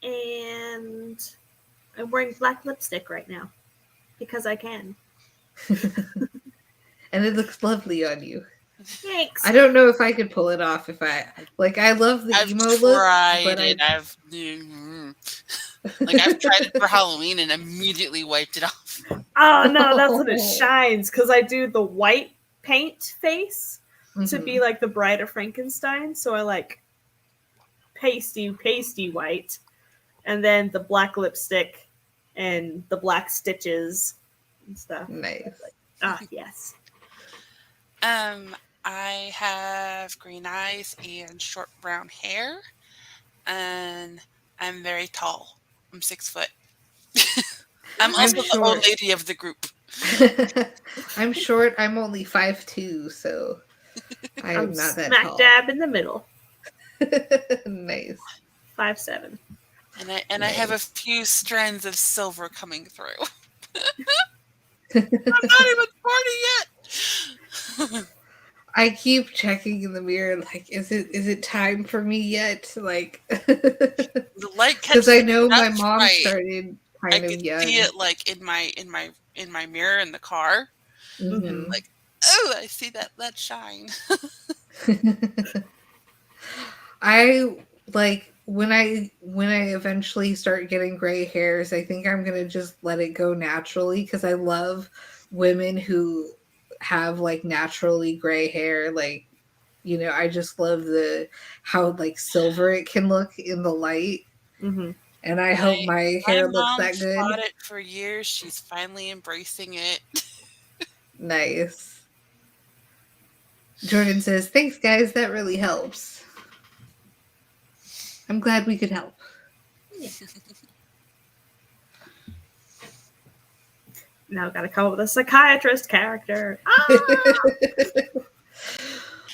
And I'm wearing black lipstick right now. Because I can. And it looks lovely on you. Thanks. I don't know if I could pull it off if I like. I love the emo look, but I've tried it for Halloween and immediately wiped it off. Oh no, that's when it shines because I do the white paint face to be like the Bride of Frankenstein. So I like pasty white, and then the black lipstick and the black stitches and stuff. Nice. Yes. I have green eyes and short brown hair, and I'm very tall. I'm 6 foot. I'm also the old lady of the group. I'm short. I'm only 5'2", so I'm not that smack tall. dab in the middle. Nice. 5'7". And I have a few strands of silver coming through. I'm not even 40 yet. I keep checking in the mirror, like, is it time for me yet? Like, the light because I know my mom started kind of young. I could see it like in my mirror in the car. Mm-hmm. Like, oh, I see that shine. I like when I eventually start getting gray hairs, I think I'm gonna just let it go naturally because I love women who have like naturally gray hair. Like, you know, I just love how like silver it can look in the light. Mm-hmm. And I hope my hair looks that good. My mom fought it for years. She's finally embracing it. Nice. Jordan says, thanks guys, that really helps. I'm glad we could help. Yeah. Now I've got to come up with a psychiatrist character.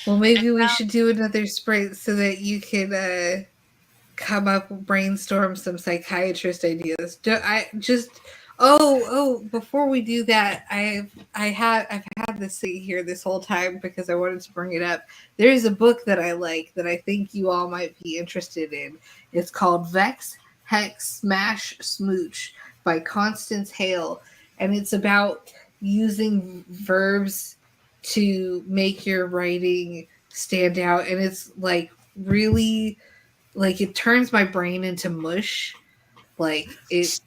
Well, maybe we should do another sprint so that you can come up, brainstorm some psychiatrist ideas. Before we do that, I've had this thing here this whole time because I wanted to bring it up. There is a book that I like that I think you all might be interested in. It's called Vex, Hex, Smash, Smooch by Constance Hale. And it's about using verbs to make your writing stand out. And it's like really, like it turns my brain into mush. Like it's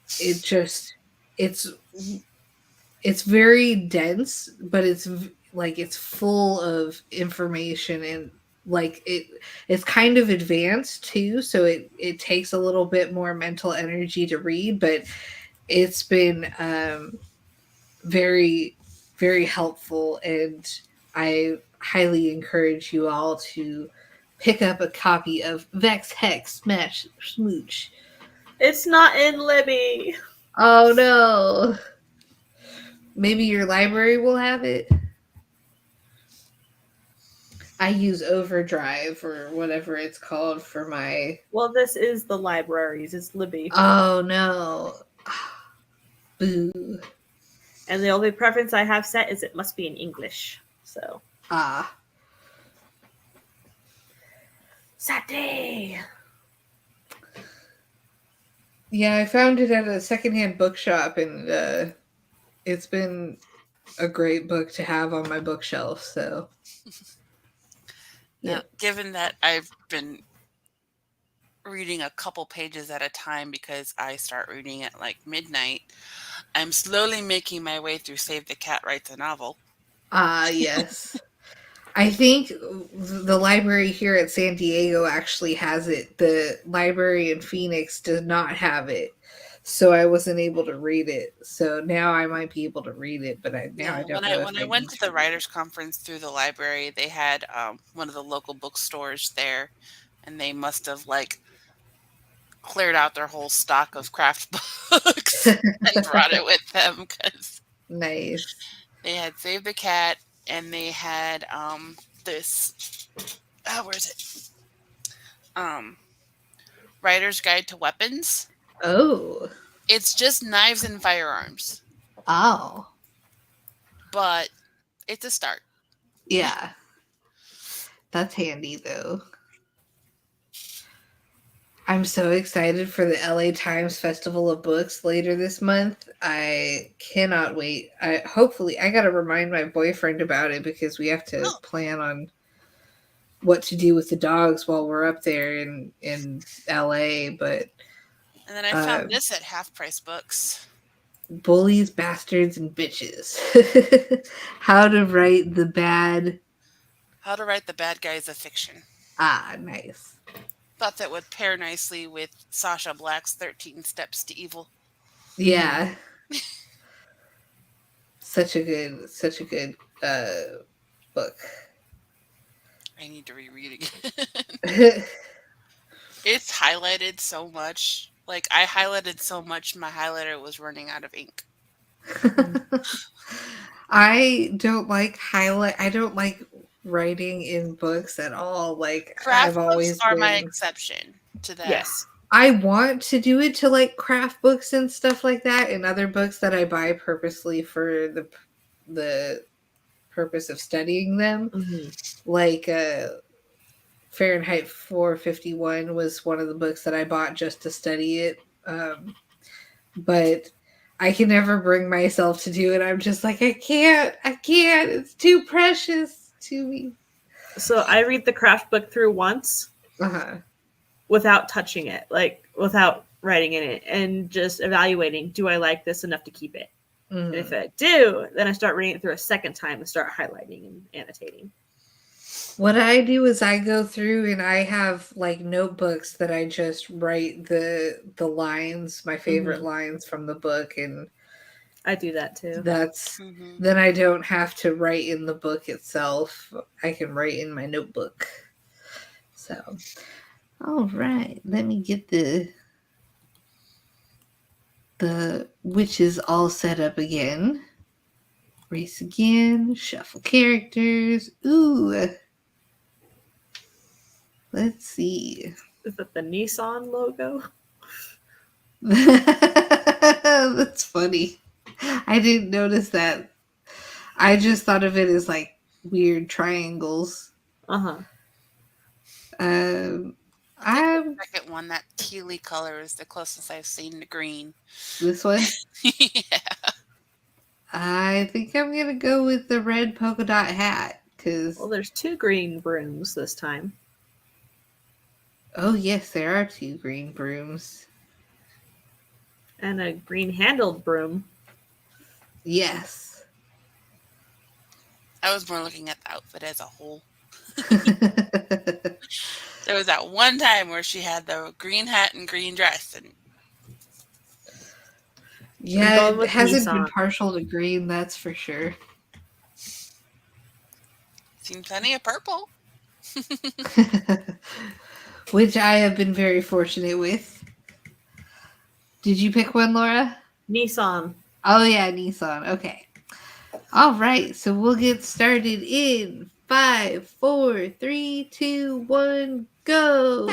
very dense, but it's like it's full of information and like it's kind of advanced too. So it takes a little bit more mental energy to read, but it's been very, very helpful, and I highly encourage you all to pick up a copy of Vex, Hex, Smash, Smooch. It's not in Libby. Oh no. Maybe your library will have it. I use Overdrive or whatever it's called for my. Well, this is the libraries. It's Libby. Oh no. Boo. And the only preference I have set is it must be in English. So. Ah. Saturday! Yeah, I found it at a secondhand bookshop, and it's been a great book to have on my bookshelf. So, Now, yeah. given that I've been reading a couple pages at a time because I start reading at like midnight, I'm slowly making my way through Save the Cat Writes a Novel. Ah, yes. I think the library here at San Diego actually has it. The library in Phoenix does not have it. So I wasn't able to read it. So now I might be able to read it, but I Yeah, don't know if when I I went need to to the read writers' conference through the library, they had one of the local bookstores there, and they must have like cleared out their whole stock of craft books and brought it with them because it. Nice. they had Save the Cat and they had this where is it? Um Writer's Guide to Weapons. Oh. It's just knives and firearms, Oh. but it's a start. Yeah. That's handy though. I'm so excited for the LA Times Festival of Books later this month. I cannot wait. I got to remind my boyfriend about it because we have to Oh, plan on what to do with the dogs while we're up there in LA, but and then I uh found this at Half Price Books. bullies, bastards and bitches. How to write the bad. How to Write the Bad Guys of Fiction. Ah, nice. Thought that would pair nicely with Sasha Black's 13 Steps to Evil. Yeah. Such a good book. I need to reread again. It's highlighted so much. Like, I highlighted so much, my highlighter was running out of ink. I don't like highlight. I don't like writing in books at all. Like Craft I've books always are my been. exception to that. Yes. I want to do it to like craft books and stuff like that, and other books that I buy purposely for the purpose of studying them. Mm-hmm. Like Fahrenheit 451 was one of the books that I bought just to study it. But I can never bring myself to do it. I'm just like, I can't. It's too precious to me. So I read the craft book through once Uh-huh. without touching it, like without writing in it, and just evaluating, do I like this enough to keep it? And if I do, then I start reading it through a second time and start highlighting and annotating. What I do is I go through and I have like notebooks that I just write the lines, my favorite lines from the book, and I do that too. that's Mhm. then I don't have to write in the book itself. I can write in my notebook. So, all right, let me get the witches all set up again. Race again, shuffle characters. Ooh. Let's see. Is that the Nissan logo? That's funny. I didn't notice that. I just thought of it as like weird triangles. Uh-huh. I'm The second one, that tealy color, is the closest I've seen to green. this one. Yeah. I think I'm gonna go with the red polka dot hat because Well, there's 2 green brooms this time. oh yes, there are 2 green brooms. And a green-handled broom. Yes. I was more looking at the outfit as a whole. There was that one time where she had the green hat and green dress, and Yeah, going it with hasn't been Nissan. partial to green, that's for sure. seen plenty of purple. Which I have been very fortunate with. Did you pick one, Laura? Nissan. Oh yeah, Nissan. Okay. All right, so we'll get started in 5, 4, 3, 2, 1, go.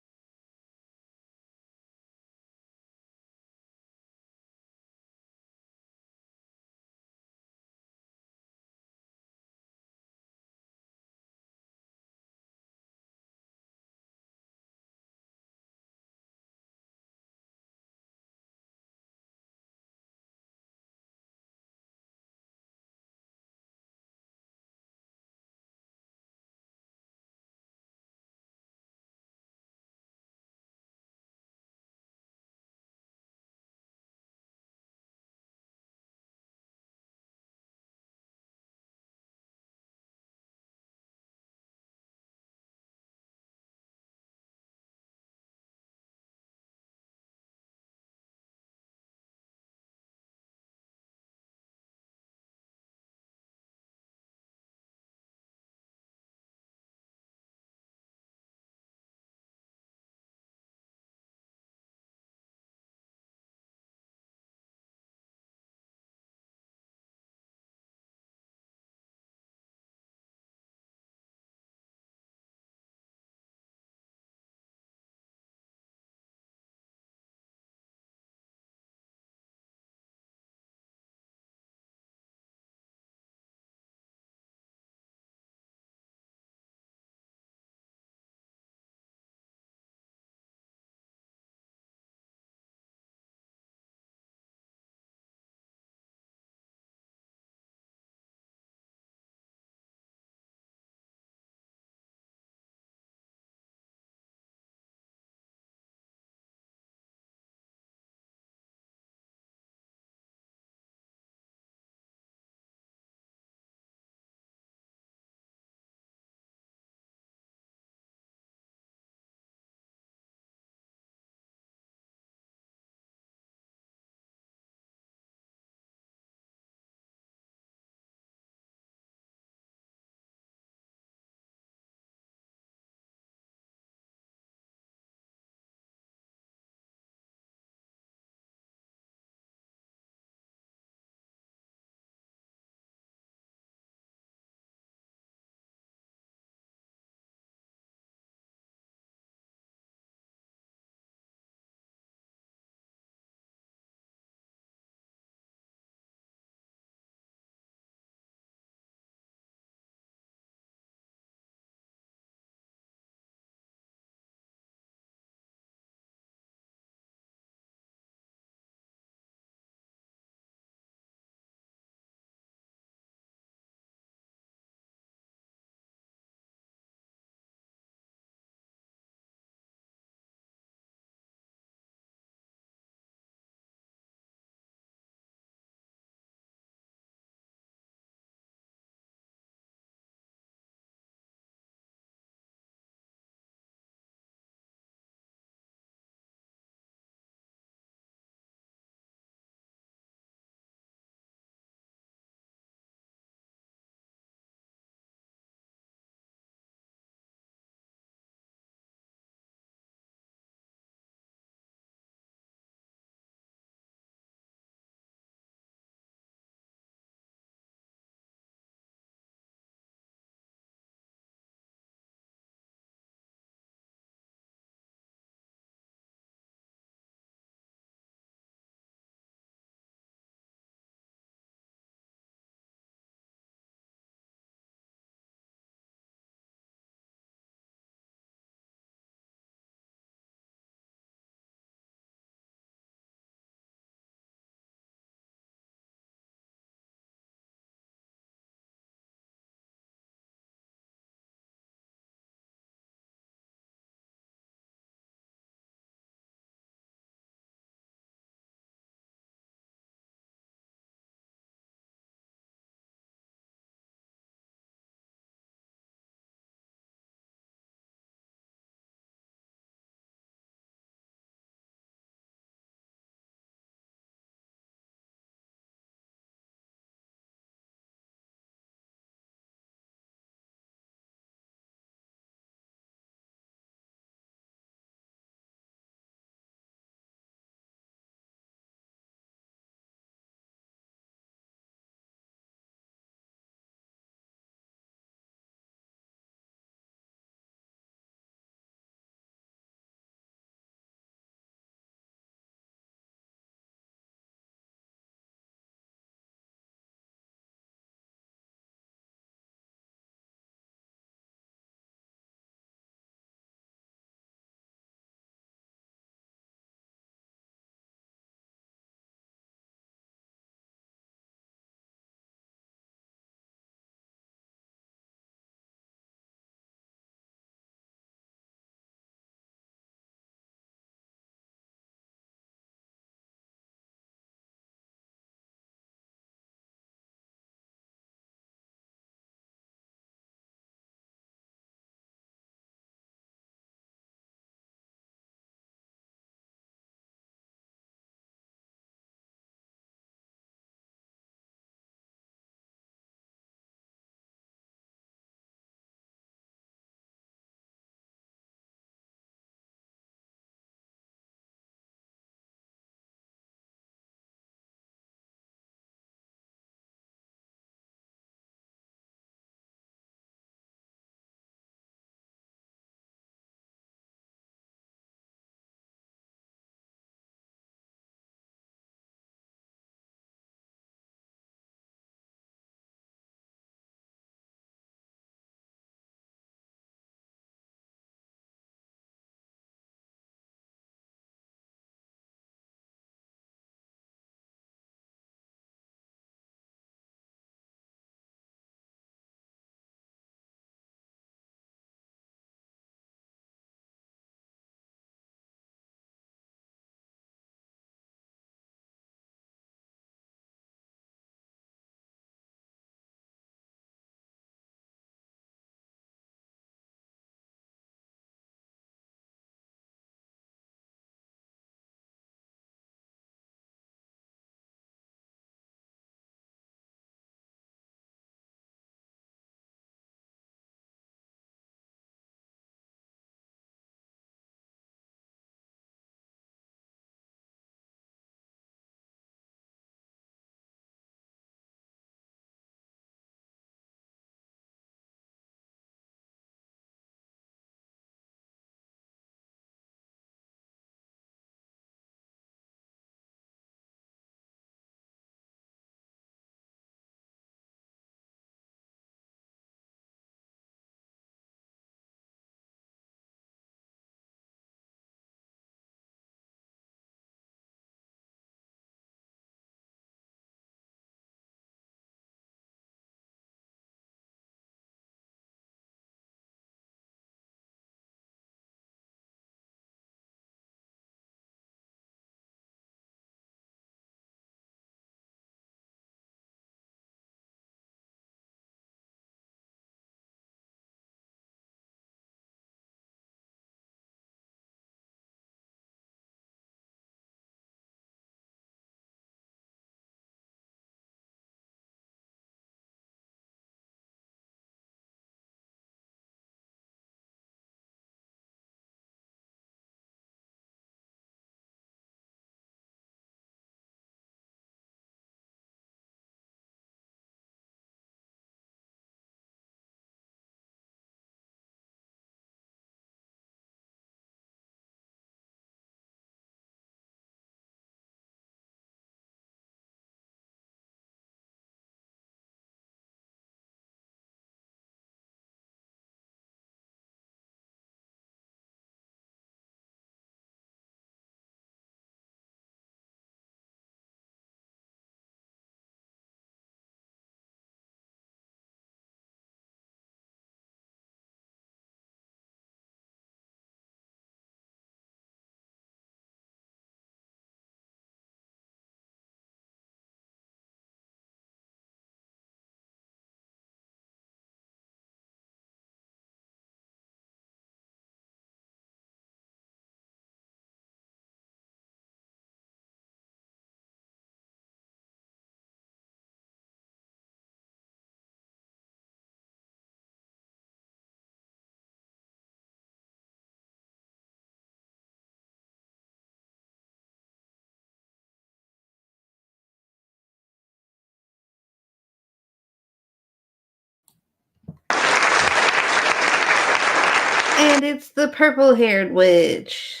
And it's the purple-haired witch.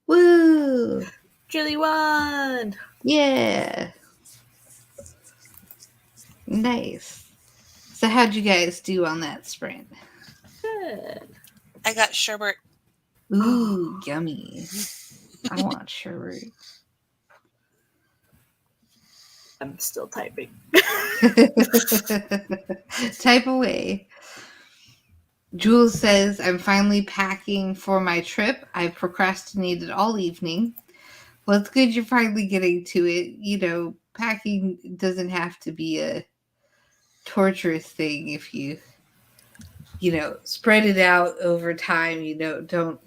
Woo! Julie won! Yeah. Nice. So how'd you guys do on that sprint? Good. I got sherbet. Ooh, yummy. I want sherbet. I'm still typing. Type away. Jules says, I'm finally packing for my trip. I've procrastinated all evening. Well, it's good you're finally getting to it. You know, packing doesn't have to be a torturous thing if you spread it out over time. Don't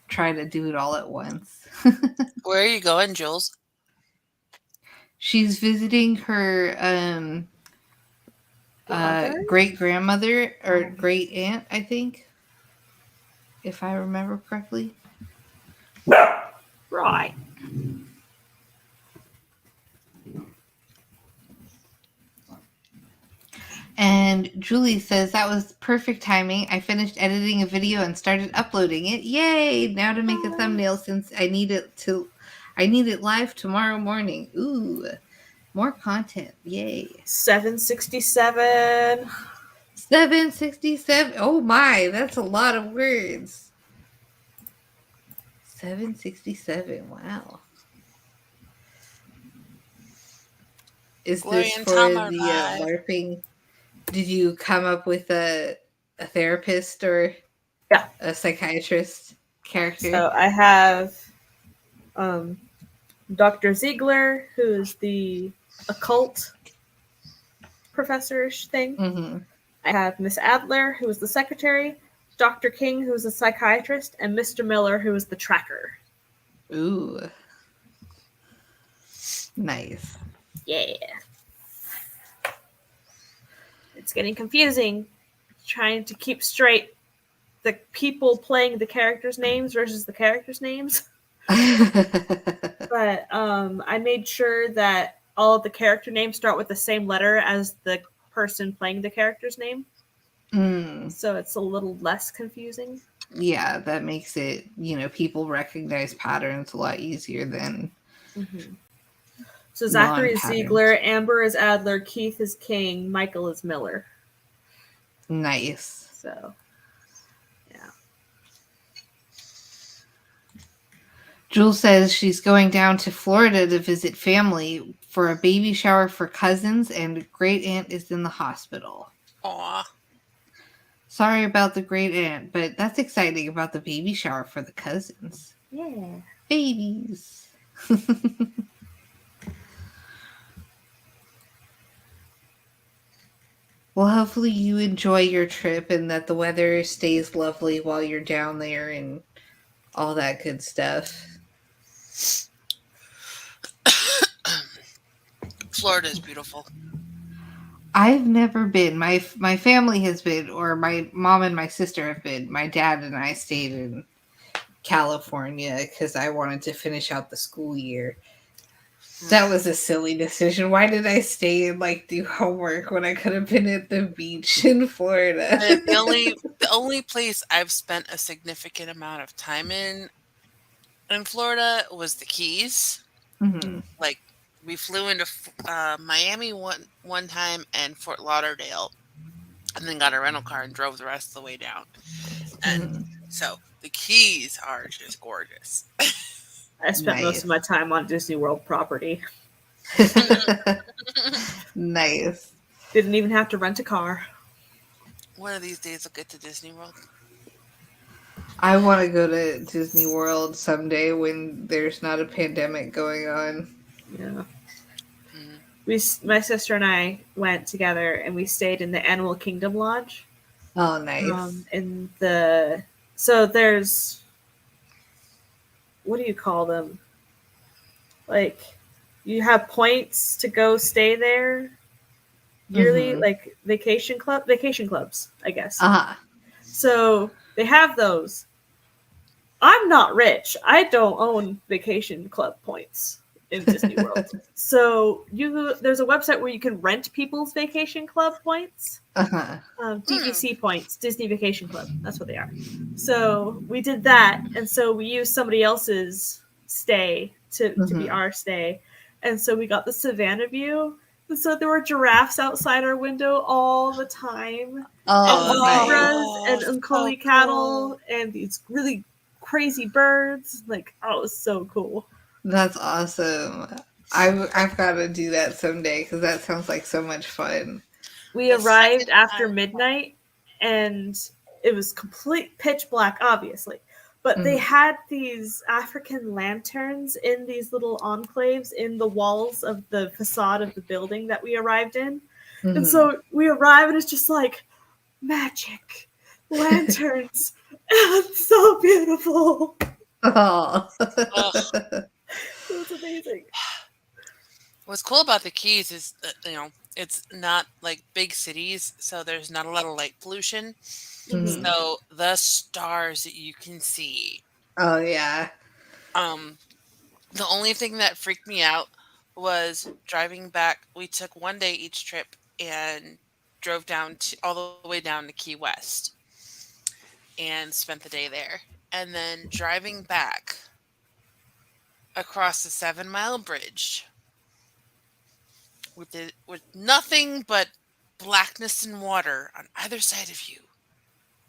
try to do it all at once. Where are you going, Jules? She's visiting her Mother? great grandmother or great aunt, I think, if I remember correctly. Right. And Julie says that was perfect timing. I finished editing a video and started uploading it. Yay! Now to make a thumbnail since I need it live tomorrow morning. Ooh, more content. Yay. 767. 767. Oh my, that's a lot of words. 767. Wow. Is Gloria this and for Tom the are live. LARPing? Did you come up with a therapist or Yeah. a psychiatrist character? So I have Dr. Ziegler, who is the occult professor-ish thing. Mm-hmm. I have Miss Adler, who is the secretary, Dr. King, who is a psychiatrist, and Mr. Miller, who is the tracker. Ooh. Nice. Yeah. It's getting confusing trying to keep straight the people playing the characters' names versus the characters' names. But I made sure that all of the character names start with the same letter as the person playing the character's name. So it's a little less confusing. Yeah, that makes it, people recognize patterns a lot easier than So Zachary is non-patterns. Ziegler, Amber is Adler, Keith is King, Michael is Miller. Nice. So, yeah. Jules says she's going down to Florida to visit family for a baby shower for cousins, and great aunt is in the hospital. Aw. Sorry about the great aunt, but that's exciting about the baby shower for the cousins. Yeah. Babies. Well, hopefully you enjoy your trip and that the weather stays lovely while you're down there and all that good stuff. Florida is beautiful. I've never been. My family has been, or my mom and my sister have been. My dad and I stayed in California because I wanted to finish out the school year. That was a silly decision. Why did I stay and do homework when I could have been at the beach in Florida? The only place I've spent a significant amount of time in Florida was the Keys. Mm-hmm. We flew into Miami one time and Fort Lauderdale, and then got a rental car and drove the rest of the way down. And so the Keys are just gorgeous. I spent most of my time on Disney World property. Nice. Didn't even have to rent a car. One of these days I'll get to Disney World. I want to go to Disney World someday when there's not a pandemic going on. Yeah. My sister and I went together and we stayed in the Animal Kingdom Lodge. Oh, nice. So there's, what do you call them? You have points to go stay there yearly, vacation clubs, I guess. So they have those. I'm not rich. I don't own vacation club points. in Disney World. So there's a website where you can rent people's vacation club points. Uh-huh. DVC points, Disney Vacation Club. That's what they are. So we did that, and so we used somebody else's stay to be our stay. And so we got the Savannah view. And so there were giraffes outside our window all the time. Oh, And zebras and so Uncoli cattle and these really crazy birds. Like, oh, it was so cool. that's awesome. I've got to do that someday because that sounds like so much fun. We arrived after midnight, and it was complete pitch black, obviously. But they had these African lanterns in these little enclaves in the walls of the facade of the building that we arrived in. Mm-hmm. And so we arrive, and it's just like magic, lanterns. It's so beautiful. Oh. It was amazing. What's cool about the Keys is that, it's not like big cities, so there's not a lot of light pollution. Mhm. So the stars that you can see. Oh yeah. The only thing that freaked me out was driving back. We took one day each trip and drove down all the way down to Key West and spent the day there. And then driving back across the 7 Mile Bridge with nothing but blackness and water on either side of you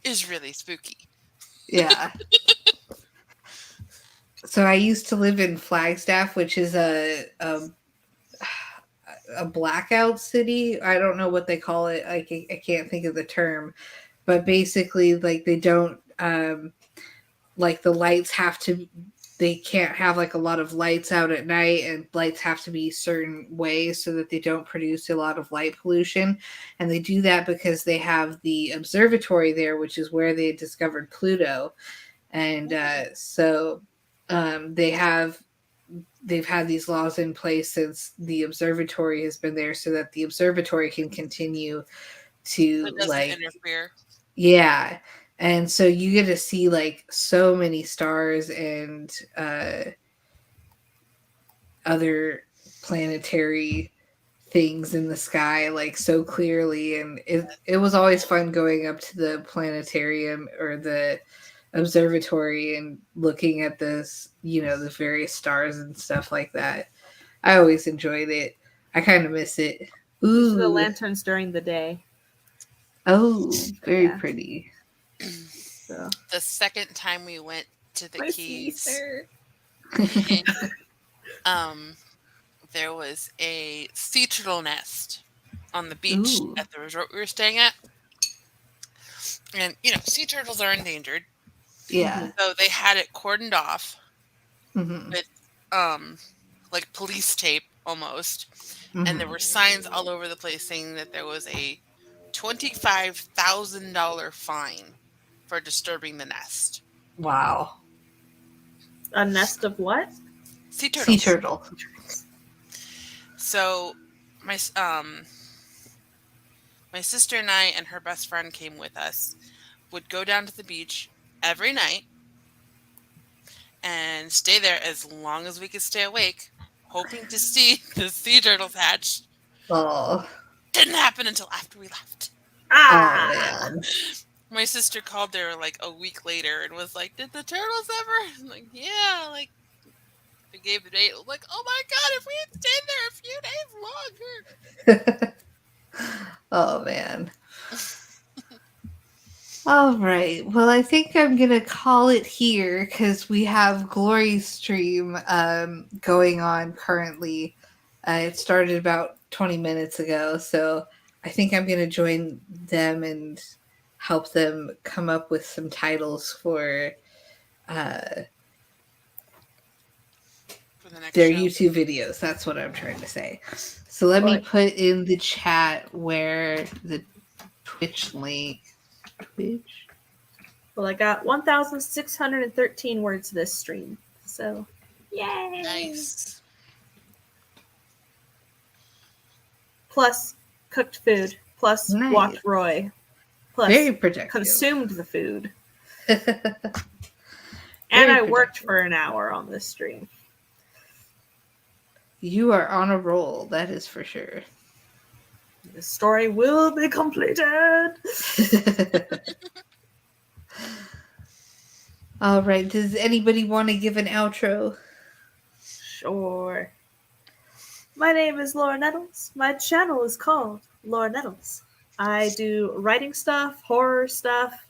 is really spooky. Yeah. So I used to live in Flagstaff, which is a blackout city. I don't know what they call it. I can't think of the term, but basically, like they don't like the lights have to. They can't have like a lot of lights out at night, and lights have to be certain ways so that they don't produce a lot of light pollution. And they do that because they have the observatory there, which is where they discovered Pluto. And so they've had these laws in place since the observatory has been there, so that the observatory can continue to interfere. Yeah. And so you get to see like so many stars and other planetary things in the sky like so clearly, and it was always fun going up to the planetarium or the observatory and looking at this, the various stars and stuff like that. I always enjoyed it. I kind of miss it. These are the lanterns during the day. Oh, very pretty. So. The second time we went to the Keys, there was a sea turtle nest on the beach at the resort we were staying at. And, sea turtles are endangered. Yeah. So they had it cordoned off with, like police tape almost. Mm-hmm. And there were signs all over the place saying that there was a $25,000 fine for disturbing the nest. Wow. A nest of what? Sea turtles. Sea turtle. So my sister and I and her best friend came with us, would go down to the beach every night and stay there as long as we could stay awake, hoping to see the sea turtles hatch. Oh. Didn't happen until after we left. Oh, man. My sister called there like a week later and was like, "Did the turtles ever?" I'm like, "Yeah." Like, we gave the date. Like, oh my god, if we had stayed there a few days longer. Oh man. All right. Well, I think I'm gonna call it here because we have Glory Stream going on currently. It started about 20 minutes ago, so I think I'm gonna join them and help them come up with some titles for their YouTube videos. That's what I'm trying to say. So let me put in the chat where the Twitch link. Twitch. Well, I got 1,613 words this stream. So, yay! Nice. Plus cooked food. Plus walked Roy. Plus very productive. Consumed the food. And I worked for an hour on this stream. You are on a roll, that is for sure. The story will be completed. All right, does anybody want to give an outro? Sure. My name is Laura Nettles. My channel is called Laura Nettles. I do writing stuff, horror stuff.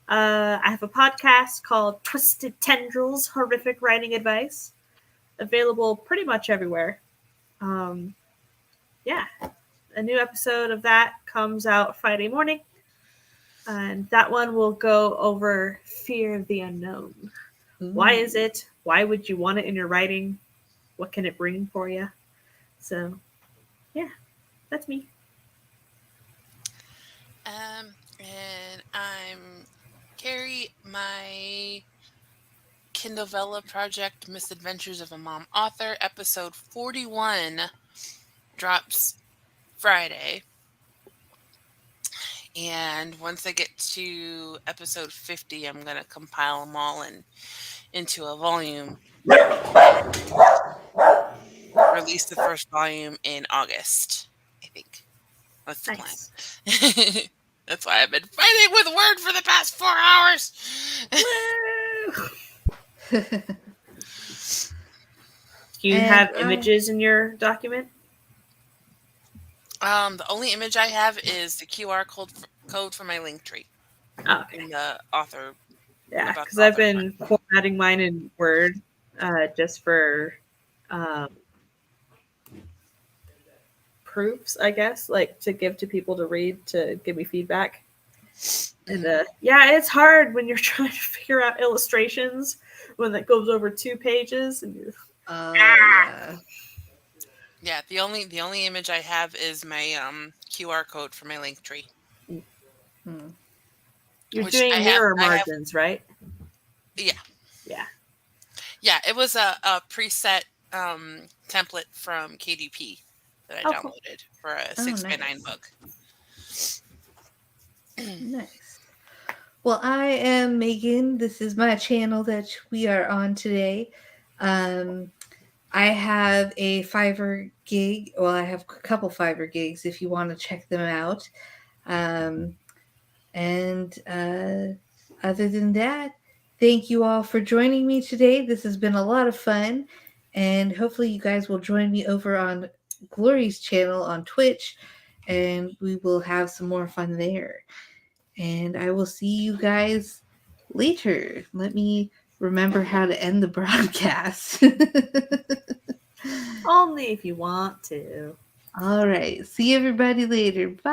I have a podcast called Twisted Tendrils Horrific Writing Advice, available pretty much everywhere. Yeah, a new episode of that comes out Friday morning, and that one will go over fear of the unknown. Why is it? Why would you want it in your writing? What can it bring for you? So, yeah, that's me. And I'm Carrie. My Kindlevella project, Misadventures of a Mom Author, episode 41 drops Friday. And once I get to episode 50, I'm going to compile them all into a volume. Release the first volume in August, I think. That's the Nice. plan. That's why I've been fighting with Word for the past 4 hours. Do you And have images in your document? The only image I have is the QR code for my link tree Oh, okay. in the author. Yeah, about because the I've author been formatting mine in Word just for proofs, I guess, like to give to people to read to give me feedback. And yeah, it's hard when you're trying to figure out illustrations when that goes over 2 pages and you're Yeah, the only image I have is my QR code for my link tree. You're Which doing I mirror have, margins, right? Yeah. Yeah. Yeah, it was a preset template from KDP that I Oh, cool. downloaded for a 6x9 nice. book. Nice. Well, I am Megan. This is my channel that we are on today. I have a Fiverr gig. Well, I have a couple Fiverr gigs if you want to check them out. And other than that, thank you all for joining me today. This has been a lot of fun. And hopefully, you guys will join me over on Glory's channel on Twitch. And we will have some more fun there. And I will see you guys later. Let me remember how to end the broadcast. Only if you want to. All right. See everybody later. Bye.